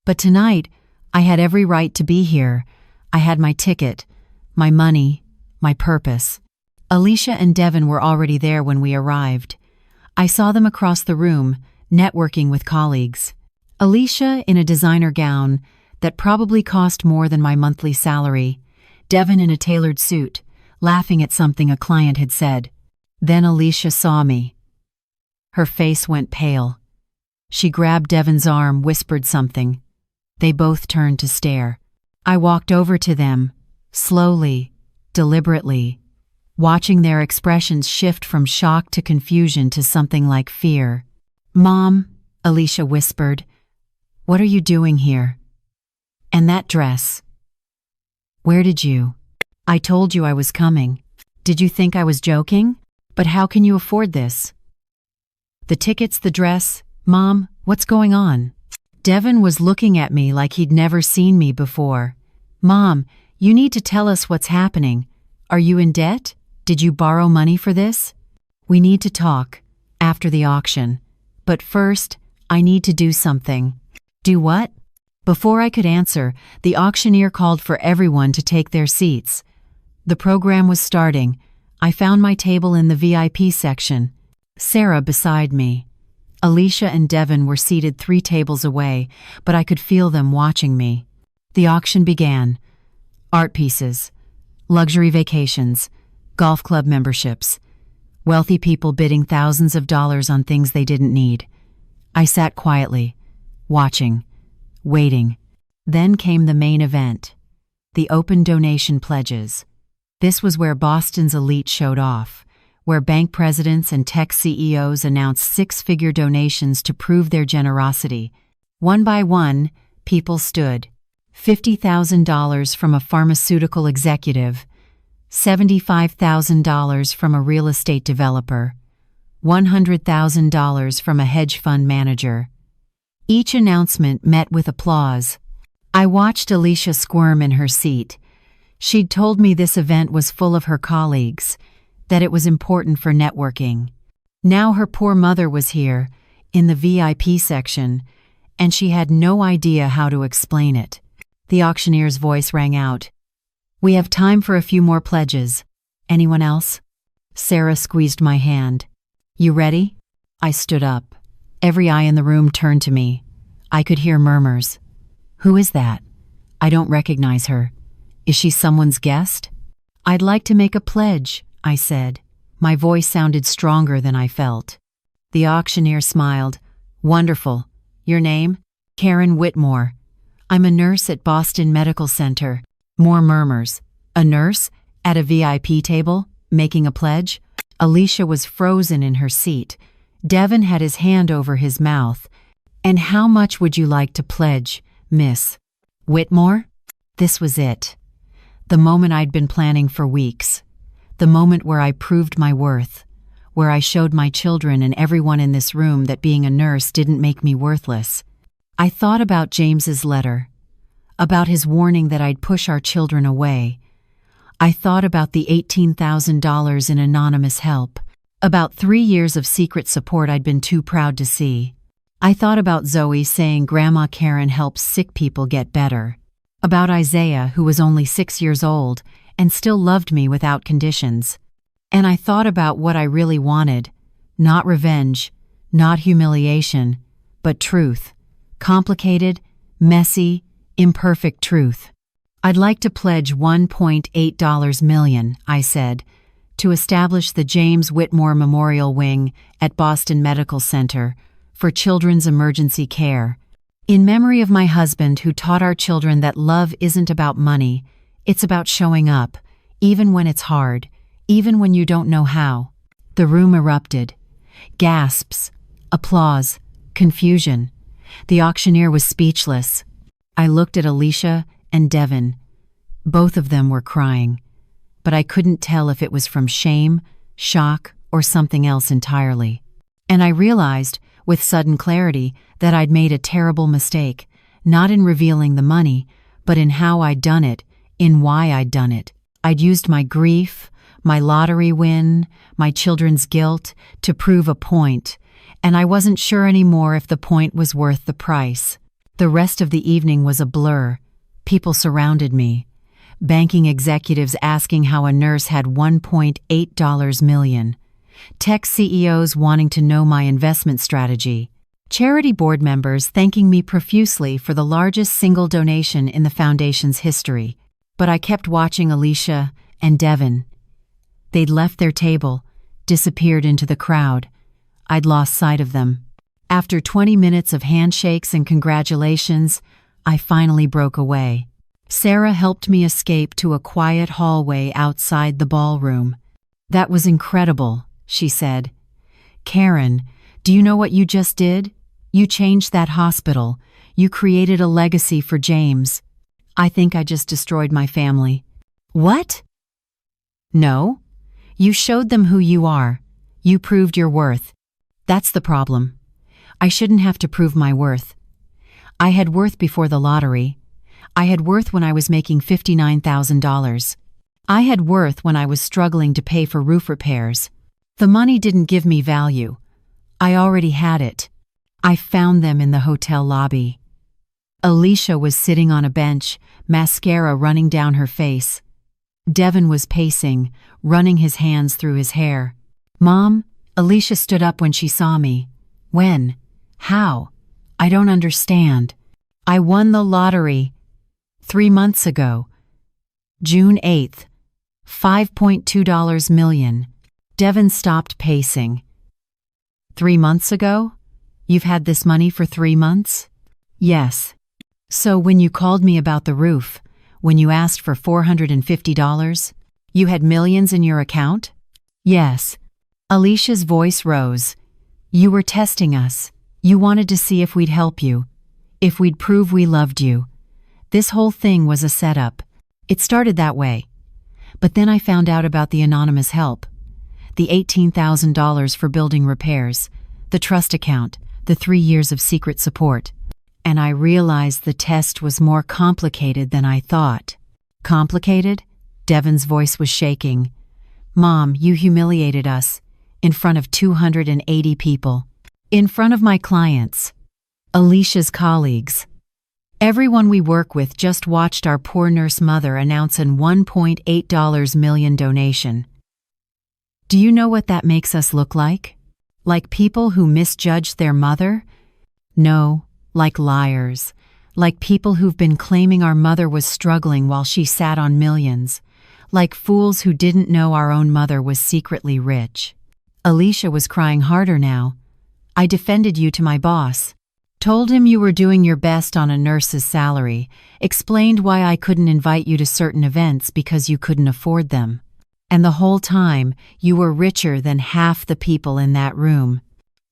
But tonight, I had every right to be here. I had my ticket, my money, my purpose. Alicia and Devin were already there when we arrived. I saw them across the room, networking with colleagues. Alicia in a designer gown that probably cost more than my monthly salary. Devin in a tailored suit, laughing at something a client had said. Then Alicia saw me. Her face went pale. She grabbed Devin's arm, whispered something. They both turned to stare. I walked over to them, slowly, deliberately, watching their expressions shift from shock to confusion to something like fear. "Mom," Alicia whispered, "what are you doing here? And that dress? Where did you? I told you I was coming. Did you think I was joking? But how can you afford this? The tickets, the dress. Mom, what's going on?" Devin was looking at me like he'd never seen me before. "Mom, you need to tell us what's happening. Are you in debt? Did you borrow money for this? We need to talk, after the auction. But first, I need to do something." "Do what?" Before I could answer, the auctioneer called for everyone to take their seats. The program was starting. I found my table in the VIP section. Sarah beside me. Alicia and Devin were seated 3 tables away, but I could feel them watching me. The auction began. Art pieces, luxury vacations, golf club memberships, wealthy people bidding thousands of dollars on things they didn't need. I sat quietly, watching, waiting. Then came the main event, the open donation pledges. This was where Boston's elite showed off, where bank presidents and tech CEOs announced 6-figure donations to prove their generosity. One by one, people stood. $50,000 from a pharmaceutical executive, $75,000 from a real estate developer, $100,000 from a hedge fund manager. Each announcement met with applause. I watched Alicia squirm in her seat. She'd told me this event was full of her colleagues, that it was important for networking. Now her poor mother was here, in the VIP section, and she had no idea how to explain it. The auctioneer's voice rang out. We have time for a few more pledges. Anyone else? Sarah squeezed my hand. You ready? I stood up. Every eye in the room turned to me. I could hear murmurs. Who is that? I don't recognize her. Is she someone's guest? I'd like to make a pledge, I said. My voice sounded stronger than I felt. The auctioneer smiled. Wonderful. Your name? Karen Whitmore. I'm a nurse at Boston Medical Center. More murmurs. A nurse? At a VIP table? Making a pledge? Alicia was frozen in her seat. Devin had his hand over his mouth. And how much would you like to pledge, Miss Whitmore? This was it. The moment I'd been planning for weeks. The moment where I proved my worth. Where I showed my children and everyone in this room that being a nurse didn't make me worthless. I thought about James's letter. About his warning that I'd push our children away. I thought about the $18,000 in anonymous help. About 3 years of secret support I'd been too proud to see. I thought about Zoe saying Grandma Karen helps sick people get better. About Isaiah, who was only 6 years old and still loved me without conditions. And I thought about what I really wanted. Not revenge, not humiliation, but truth. Complicated, messy, imperfect truth. I'd like to pledge $1.8 million, I said, to establish the James Whitmore Memorial Wing at Boston Medical Center for children's emergency care. In memory of my husband who taught our children that love isn't about money, it's about showing up, even when it's hard, even when you don't know how. The room erupted. Gasps, applause, confusion. The auctioneer was speechless. I looked at Alicia and Devin. Both of them were crying, but I couldn't tell if it was from shame, shock, or something else entirely. And I realized, with sudden clarity, that I'd made a terrible mistake, not in revealing the money, but in how I'd done it, in why I'd done it. I'd used my grief, my lottery win, my children's guilt to prove a point, and I wasn't sure anymore if the point was worth the price. The rest of the evening was a blur. People surrounded me. Banking executives asking how a nurse had $1.8 million. Tech CEOs wanting to know my investment strategy. Charity board members thanking me profusely for the largest single donation in the foundation's history. But I kept watching Alicia and Devin. They'd left their table, disappeared into the crowd. I'd lost sight of them. After 20 minutes of handshakes and congratulations, I finally broke away. Sarah helped me escape to a quiet hallway outside the ballroom. That was incredible, she said. Karen, do you know what you just did? You changed that hospital. You created a legacy for James. I think I just destroyed my family. What? No. You showed them who you are. You proved your worth. That's the problem. I shouldn't have to prove my worth. I had worth before the lottery. I had worth when I was making $59,000. I had worth when I was struggling to pay for roof repairs. The money didn't give me value. I already had it. I found them in the hotel lobby. Alicia was sitting on a bench, mascara running down her face. Devin was pacing, running his hands through his hair. Mom, Alicia stood up when she saw me. When? How? I don't understand. I won the lottery 3 months ago. June 8th. $5.2 million. Devin stopped pacing. 3 months ago? You've had this money for 3 months? Yes. So when you called me about the roof, when you asked for $450, you had millions in your account? Yes. Alicia's voice rose. You were testing us. You wanted to see if we'd help you, if we'd prove we loved you. This whole thing was a setup. It started that way. But then I found out about the anonymous help. The $18,000 for building repairs, the trust account, the 3 years of secret support. And I realized the test was more complicated than I thought. Complicated? Devin's voice was shaking. Mom, you humiliated us. In front of 280 people. In front of my clients. Alicia's colleagues. Everyone we work with just watched our poor nurse mother announce an $1.8 million donation. Do you know what that makes us look like? Like people who misjudged their mother? No, like liars. Like people who've been claiming our mother was struggling while she sat on millions. Like fools who didn't know our own mother was secretly rich. Alicia was crying harder now. I defended you to my boss. Told him you were doing your best on a nurse's salary. Explained why I couldn't invite you to certain events because you couldn't afford them. And the whole time, you were richer than half the people in that room.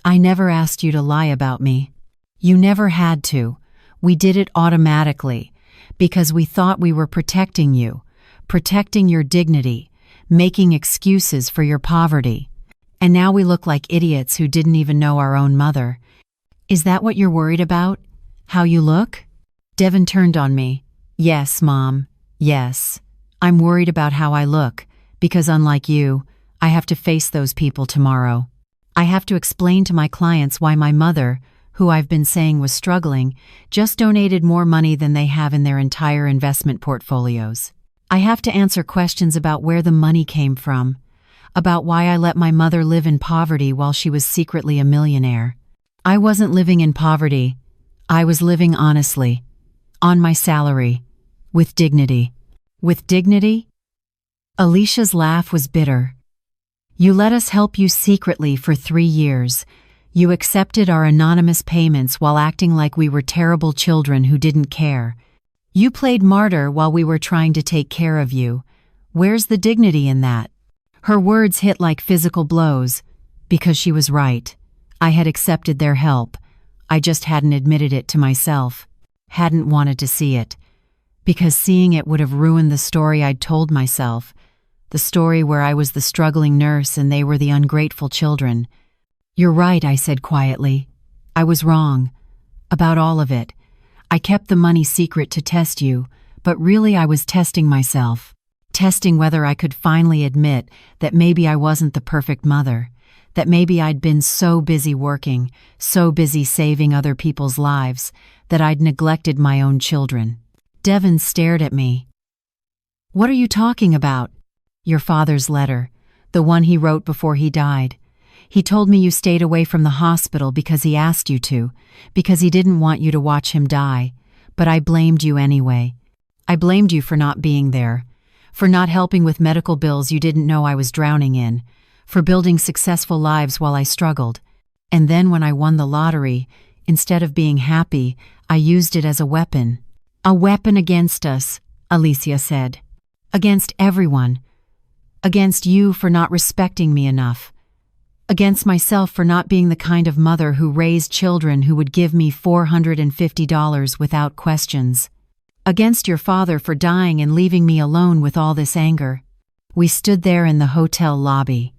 I never asked you to lie about me. You never had to. We did it automatically, because we thought we were protecting you, protecting your dignity, making excuses for your poverty. And now we look like idiots who didn't even know our own mother. Is that what you're worried about? How you look? Devin turned on me. Yes, Mom. Yes. I'm worried about how I look. Because unlike you, I have to face those people tomorrow. I have to explain to my clients why my mother, who I've been saying was struggling, just donated more money than they have in their entire investment portfolios. I have to answer questions about where the money came from, about why I let my mother live in poverty while she was secretly a millionaire. I wasn't living in poverty. I was living honestly, on my salary, with dignity. With dignity? Alicia's laugh was bitter. You let us help you secretly for 3 years. You accepted our anonymous payments while acting like we were terrible children who didn't care. You played martyr while we were trying to take care of you. Where's the dignity in that? Her words hit like physical blows, because she was right. I had accepted their help. I just hadn't admitted it to myself. Hadn't wanted to see it. Because seeing it would have ruined the story I'd told myself. The story where I was the struggling nurse and they were the ungrateful children. You're right, I said quietly. I was wrong. About all of it. I kept the money secret to test you, but really I was testing myself. Testing whether I could finally admit that maybe I wasn't the perfect mother. That maybe I'd been so busy working, so busy saving other people's lives, that I'd neglected my own children. Devin stared at me. What are you talking about? Your father's letter, the one he wrote before he died. He told me you stayed away from the hospital because he asked you to, because he didn't want you to watch him die. But I blamed you anyway. I blamed you for not being there, for not helping with medical bills you didn't know I was drowning in, for building successful lives while I struggled. And then when I won the lottery, instead of being happy, I used it as a weapon. A weapon against us, Alicia said. Against everyone. Against you for not respecting me enough. Against myself for not being the kind of mother who raised children who would give me $450 without questions. Against your father for dying and leaving me alone with all this anger. We stood there in the hotel lobby.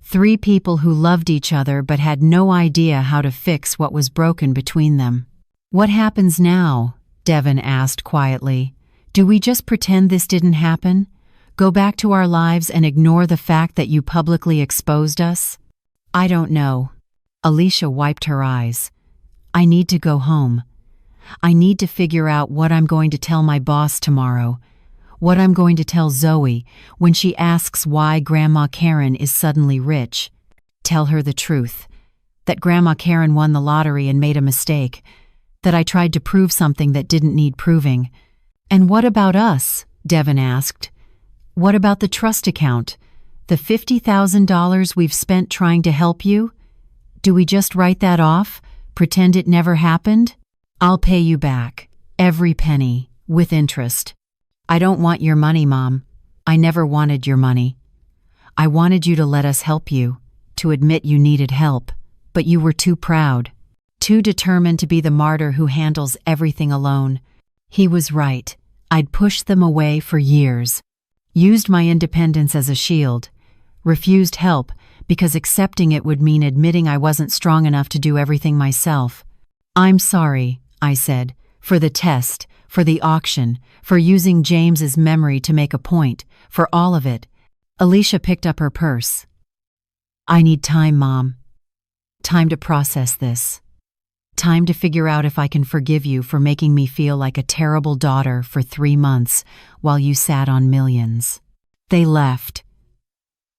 3 people who loved each other but had no idea how to fix what was broken between them. What happens now? Devin asked quietly. Do we just pretend this didn't happen? Go back to our lives and ignore the fact that you publicly exposed us? I don't know. Alicia wiped her eyes. I need to go home. I need to figure out what I'm going to tell my boss tomorrow. What I'm going to tell Zoe when she asks why Grandma Karen is suddenly rich. Tell her the truth. That Grandma Karen won the lottery and made a mistake. That I tried to prove something that didn't need proving. And what about us? Devin asked. What about the trust account? The $50,000 we've spent trying to help you? Do we just write that off? Pretend it never happened? I'll pay you back. Every penny. With interest. I don't want your money, Mom. I never wanted your money. I wanted you to let us help you, to admit you needed help, but you were too proud, too determined to be the martyr who handles everything alone. He was right. I'd pushed them away for years. Used my independence as a shield. Refused help because accepting it would mean admitting I wasn't strong enough to do everything myself. I'm sorry, I said, for the test, for the auction, for using James's memory to make a point, for all of it. Alicia picked up her purse. I need time, Mom. Time to process this. Time to figure out if I can forgive you for making me feel like a terrible daughter for 3 months while you sat on millions." They left.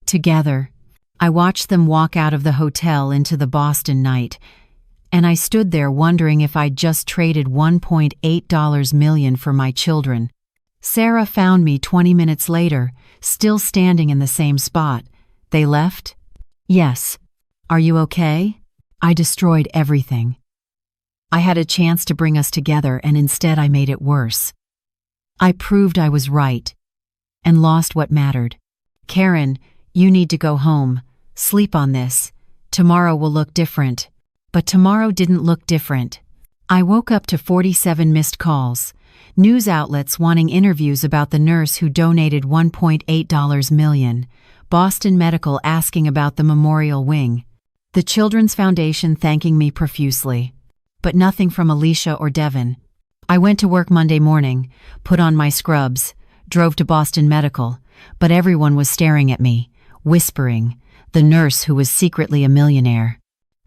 Together, I watched them walk out of the hotel into the Boston night, and I stood there wondering if I'd just traded $1.8 million for my children. Sarah found me 20 minutes later, still standing in the same spot. "They left?" "Yes. Are you okay?" "I destroyed everything. I had a chance to bring us together, and instead I made it worse. I proved I was right, and lost what mattered. Karen, you need to go home. Sleep on this. Tomorrow will look different." But tomorrow didn't look different. I woke up to 47 missed calls. News outlets wanting interviews about the nurse who donated $1.8 million. Boston Medical asking about the memorial wing. The Children's Foundation thanking me profusely. But nothing from Alicia or Devin. I went to work Monday morning, put on my scrubs, drove to Boston Medical, but everyone was staring at me, whispering, the nurse who was secretly a millionaire.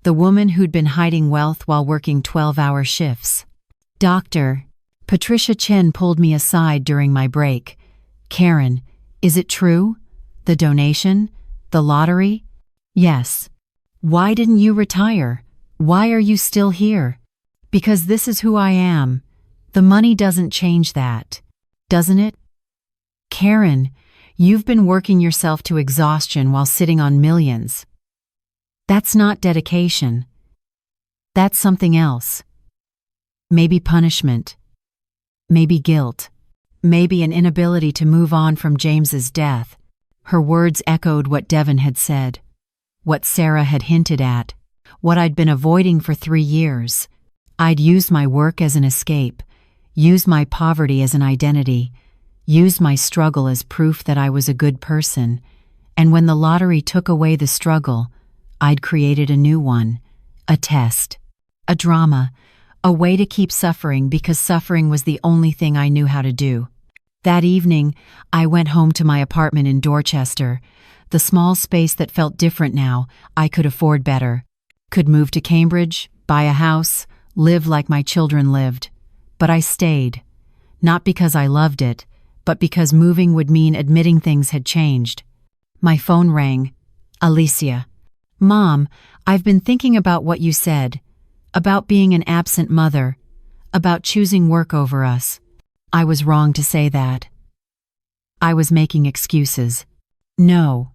The woman who'd been hiding wealth while working 12-hour shifts. "Doctor," Patricia Chen pulled me aside during my break. "Karen, is it true? The donation? The lottery?" "Yes." "Why didn't you retire? Why are you still here?" "Because this is who I am. The money doesn't change that. Doesn't it?" "Karen, you've been working yourself to exhaustion while sitting on millions. That's not dedication. That's something else. Maybe punishment. Maybe guilt. Maybe an inability to move on from James's death." Her words echoed what Devin had said, what Sarah had hinted at, what I'd been avoiding for 3 years. I'd used my work as an escape, used my poverty as an identity, used my struggle as proof that I was a good person, and when the lottery took away the struggle, I'd created a new one, a test, a drama, a way to keep suffering because suffering was the only thing I knew how to do. That evening, I went home to my apartment in Dorchester, the small space that felt different now. I could afford better, could move to Cambridge, buy a house, live like my children lived. But I stayed, not because I loved it, but because moving would mean admitting things had changed. My phone rang. "Alicia. Mom, I've been thinking about what you said, about being an absent mother, about choosing work over us. I was wrong to say that. I was making excuses." "No,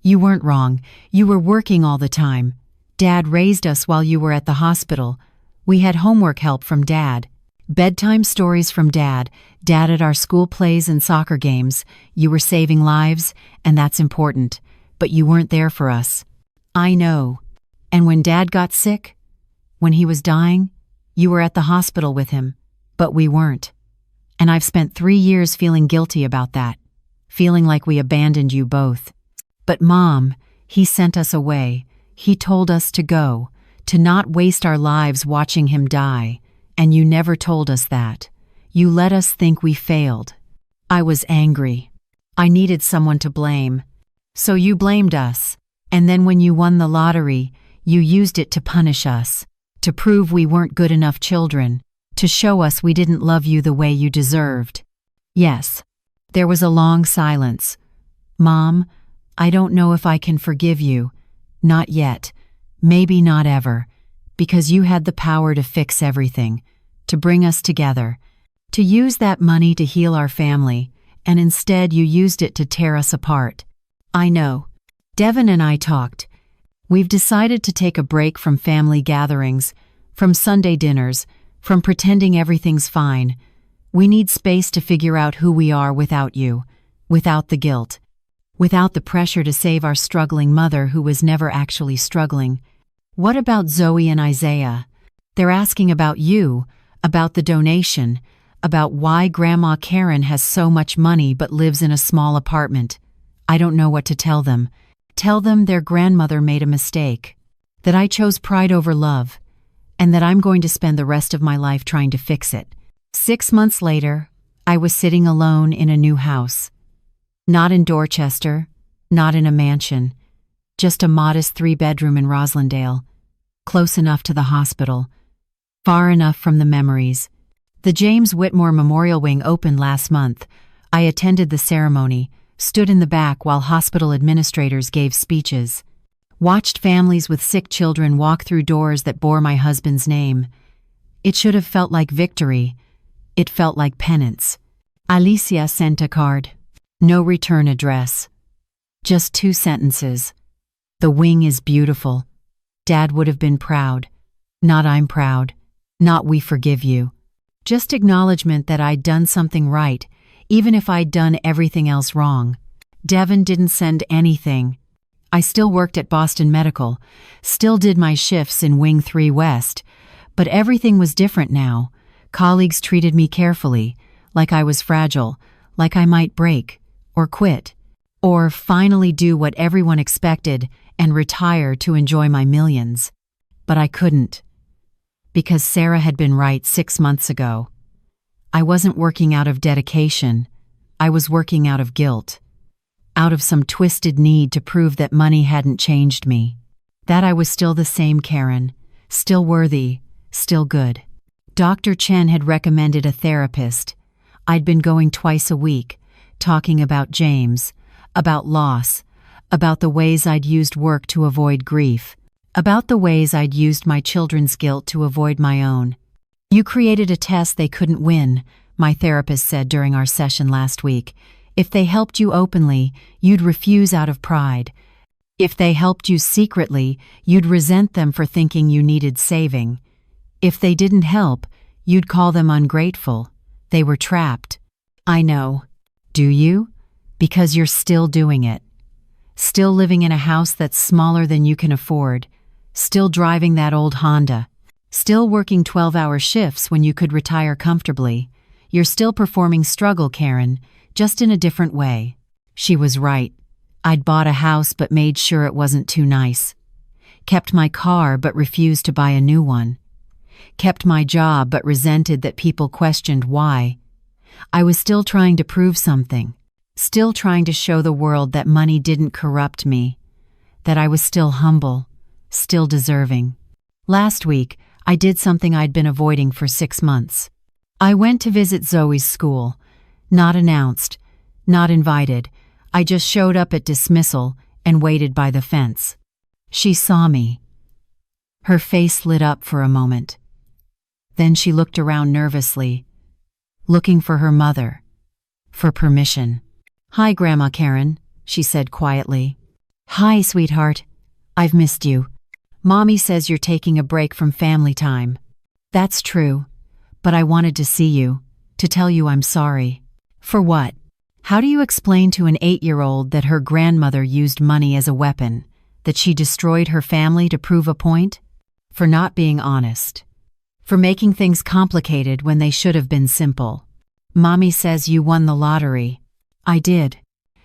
you weren't wrong. You were working all the time. Dad raised us while you were at the hospital. We had homework help from Dad, bedtime stories from Dad at our school plays and soccer games. You were saving lives, and that's important, but you weren't there for us." "I know. And when Dad got sick, when he was dying, you were at the hospital with him, but we weren't. And I've spent 3 years feeling guilty about that, feeling like we abandoned you both. But Mom, he sent us away. He told us to go, to not waste our lives watching him die, and you never told us that. You let us think we failed." I was angry. I needed someone to blame. "So you blamed us. And then when you won the lottery, you used it to punish us, to prove we weren't good enough children, to show us we didn't love you the way you deserved." "Yes." There was a long silence. "Mom, I don't know if I can forgive you. Not yet. Maybe not ever. Because you had the power to fix everything, to bring us together, to use that money to heal our family, and instead you used it to tear us apart." "I know." Devin and I talked. "We've decided to take a break from family gatherings, from Sunday dinners, from pretending everything's fine. We need space to figure out who we are without you, without the guilt, without the pressure to save our struggling mother who was never actually struggling." "What about Zoe and Isaiah? They're asking about you, about the donation, about why Grandma Karen has so much money but lives in a small apartment. I don't know what to tell them. Tell them their grandmother made a mistake, that I chose pride over love, and that I'm going to spend the rest of my life trying to fix it." 6 months later, I was sitting alone in a new house. Not in Dorchester, not in a mansion, just a modest 3-bedroom in Roslindale, close enough to the hospital, far enough from the memories. The James Whitmore Memorial Wing opened last month. I attended the ceremony, stood in the back while hospital administrators gave speeches, watched families with sick children walk through doors that bore my husband's name. It should have felt like victory. It felt like penance. Alicia sent a card. No return address. Just 2 sentences. The wing is beautiful. Dad would have been proud. Not I'm proud. Not we forgive you. Just acknowledgement that I'd done something right, even if I'd done everything else wrong. Devin didn't send anything. I still worked at Boston Medical, still did my shifts in Wing 3 West, but everything was different now. Colleagues treated me carefully, like I was fragile, like I might break, or quit, or finally do what everyone expected and retire to enjoy my millions. But I couldn't. Because Sarah had been right 6 months ago. I wasn't working out of dedication. I was working out of guilt. Out of some twisted need to prove that money hadn't changed me. That I was still the same Karen, still worthy, still good. Dr. Chen had recommended a therapist. I'd been going twice a week, talking about James, about loss, about the ways I'd used work to avoid grief, about the ways I'd used my children's guilt to avoid my own. You created a test they couldn't win, my therapist said during our session last week. If they helped you openly, you'd refuse out of pride. If they helped you secretly, you'd resent them for thinking you needed saving. If they didn't help, you'd call them ungrateful. They were trapped. I know. Do you? Because you're still doing it. Still living in a house that's smaller than you can afford. Still driving that old Honda. Still working 12-hour shifts when you could retire comfortably. You're still performing struggle, Karen, just in a different way. She was right. I'd bought a house but made sure it wasn't too nice. Kept my car but refused to buy a new one. Kept my job but resented that people questioned why. I was still trying to prove something. Still trying to show the world that money didn't corrupt me. That I was still humble. Still deserving. Last week, I did something I'd been avoiding for 6 months. I went to visit Zoe's school. Not announced, not invited. I just showed up at dismissal and waited by the fence. She saw me. Her face lit up for a moment. Then she looked around nervously, looking for her mother, for permission. "Hi, Grandma Karen," she said quietly. "Hi, sweetheart. I've missed you. Mommy says you're taking a break from family time." "That's true, but I wanted to see you, to tell you I'm sorry." "For what?" "How do you explain to an 8-year-old that her grandmother used money as a weapon, that she destroyed her family to prove a point? For not being honest. For making things complicated when they should have been simple. Mommy says you won the lottery." "I did."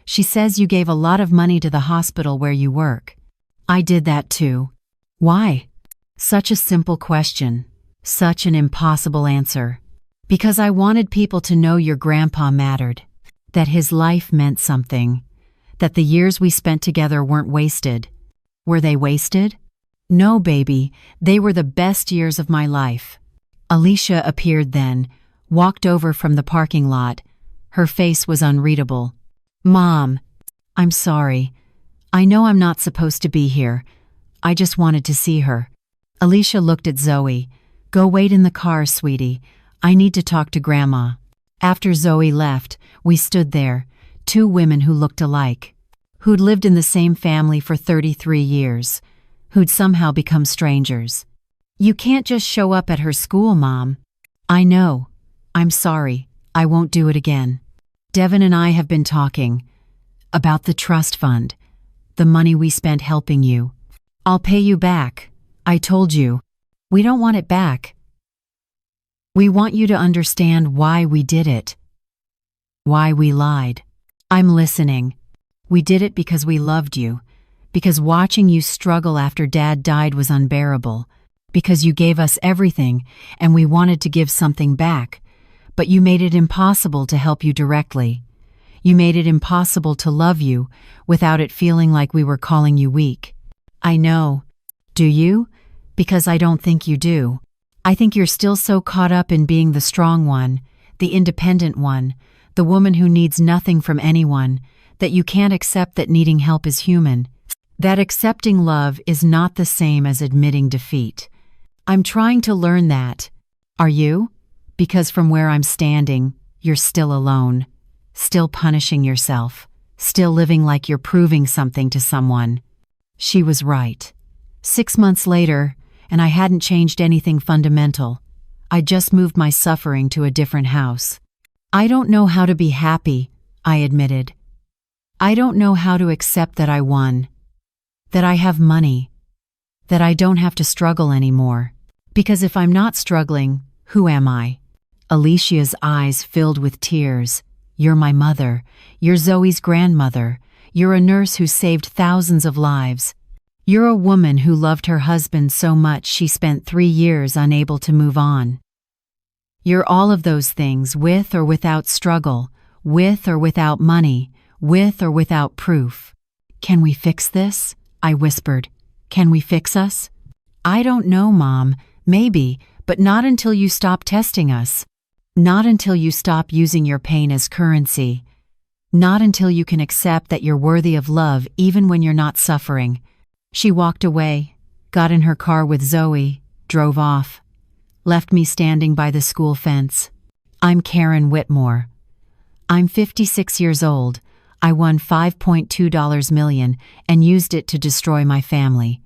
"She says you gave a lot of money to the hospital where you work." "I did that too." "Why?" Such a simple question. Such an impossible answer. "Because I wanted people to know your grandpa mattered. That his life meant something. That the years we spent together weren't wasted." "Were they wasted?" "No, baby. They were the best years of my life." Alicia appeared then, walked over from the parking lot. Her face was unreadable. "Mom, I'm sorry. I know I'm not supposed to be here. I just wanted to see her." Alicia looked at Zoe. "Go wait in the car, sweetie. I need to talk to Grandma." After Zoe left, we stood there, 2 women who looked alike, who'd lived in the same family for 33 years, who'd somehow become strangers. "You can't just show up at her school, Mom." "I know. I'm sorry. I won't do it again." "Devin and I have been talking about the trust fund, the money we spent helping you. I'll pay you back. I told you. We don't want it back. We want you to understand why we did it. Why we lied." "I'm listening. We did it because we loved you. Because watching you struggle after Dad died was unbearable. Because you gave us everything and we wanted to give something back. But you made it impossible to help you directly. You made it impossible to love you without it feeling like we were calling you weak." "I know. Do you? Because I don't think you do." I think you're still so caught up in being the strong one, the independent one, the woman who needs nothing from anyone, that you can't accept that needing help is human. That accepting love is not the same as admitting defeat. I'm trying to learn that. Are you? Because from where I'm standing, you're still alone, still punishing yourself, still living like you're proving something to someone. She was right. 6 months later, and I hadn't changed anything fundamental. I just moved my suffering to a different house. I don't know how to be happy, I admitted. I don't know how to accept that I won, that I have money, that I don't have to struggle anymore. Because if I'm not struggling, who am I? Alicia's eyes filled with tears. You're my mother. You're Zoe's grandmother. You're a nurse who saved thousands of lives. You're a woman who loved her husband so much she spent 3 years unable to move on. You're all of those things, with or without struggle, with or without money, with or without proof. Can we fix this? I whispered. Can we fix us? I don't know, Mom. Maybe, but not until you stop testing us. Not until you stop using your pain as currency. Not until you can accept that you're worthy of love even when you're not suffering. She walked away, got in her car with Zoe, drove off, left me standing by the school fence. I'm Karen Whitmore. I'm 56 years old. I won $5.2 million and used it to destroy my family.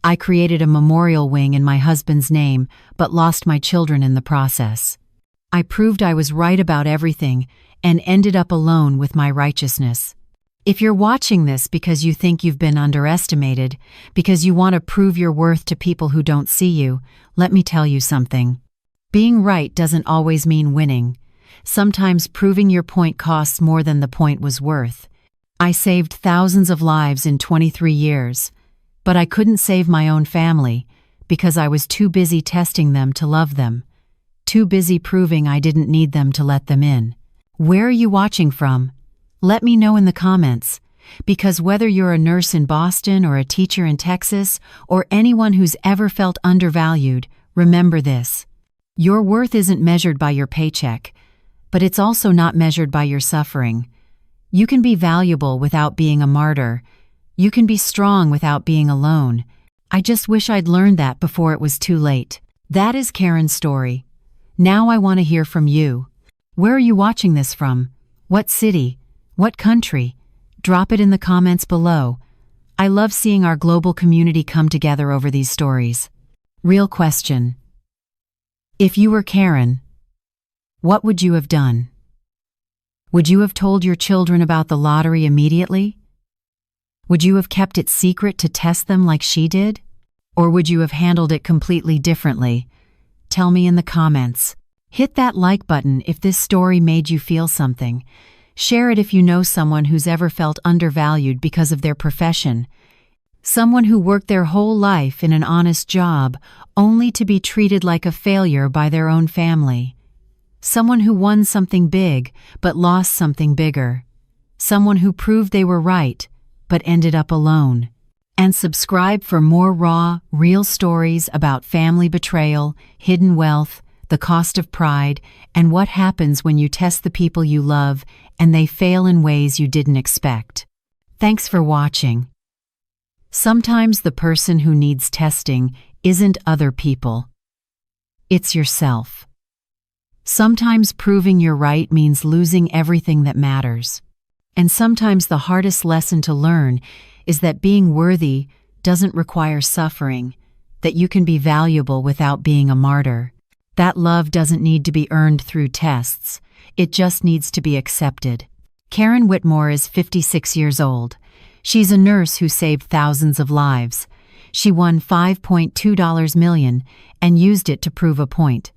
I created a memorial wing in my husband's name, but lost my children in the process. I proved I was right about everything and ended up alone with my righteousness. If you're watching this because you think you've been underestimated, because you want to prove your worth to people who don't see you, let me tell you something. Being right doesn't always mean winning. Sometimes proving your point costs more than the point was worth. I saved thousands of lives in 23 years, but I couldn't save my own family because I was too busy testing them to love them, too busy proving I didn't need them to let them in. Where are you watching from? Let me know in the comments, because whether you're a nurse in Boston or a teacher in Texas or anyone who's ever felt undervalued, remember this. Your worth isn't measured by your paycheck, but it's also not measured by your suffering. You can be valuable without being a martyr. You can be strong without being alone. I just wish I'd learned that before it was too late. That is Karen's story. Now I want to hear from you. Where are you watching this from? What city? What country? Drop it in the comments below. I love seeing our global community come together over these stories. Real question. If you were Karen, what would you have done? Would you have told your children about the lottery immediately? Would you have kept it secret to test them like she did? Or would you have handled it completely differently? Tell me in the comments. Hit that like button if this story made you feel something. Share it if you know someone who's ever felt undervalued because of their profession. Someone who worked their whole life in an honest job only to be treated like a failure by their own family. Someone who won something big but lost something bigger. Someone who proved they were right but ended up alone. And subscribe for more raw, real stories about family betrayal, hidden wealth, the cost of pride, and what happens when you test the people you love and they fail in ways you didn't expect. Thanks for watching. Sometimes the person who needs testing isn't other people. It's yourself. Sometimes proving you're right means losing everything that matters. And sometimes the hardest lesson to learn is that being worthy doesn't require suffering, that you can be valuable without being a martyr. That love doesn't need to be earned through tests. It just needs to be accepted. Karen Whitmore is 56 years old. She's a nurse who saved thousands of lives. She won $5.2 million and used it to prove a point.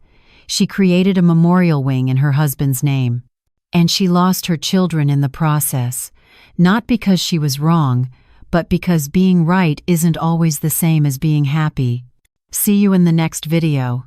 She created a memorial wing in her husband's name. And she lost her children in the process, not because she was wrong, but because being right isn't always the same as being happy. See you in the next video.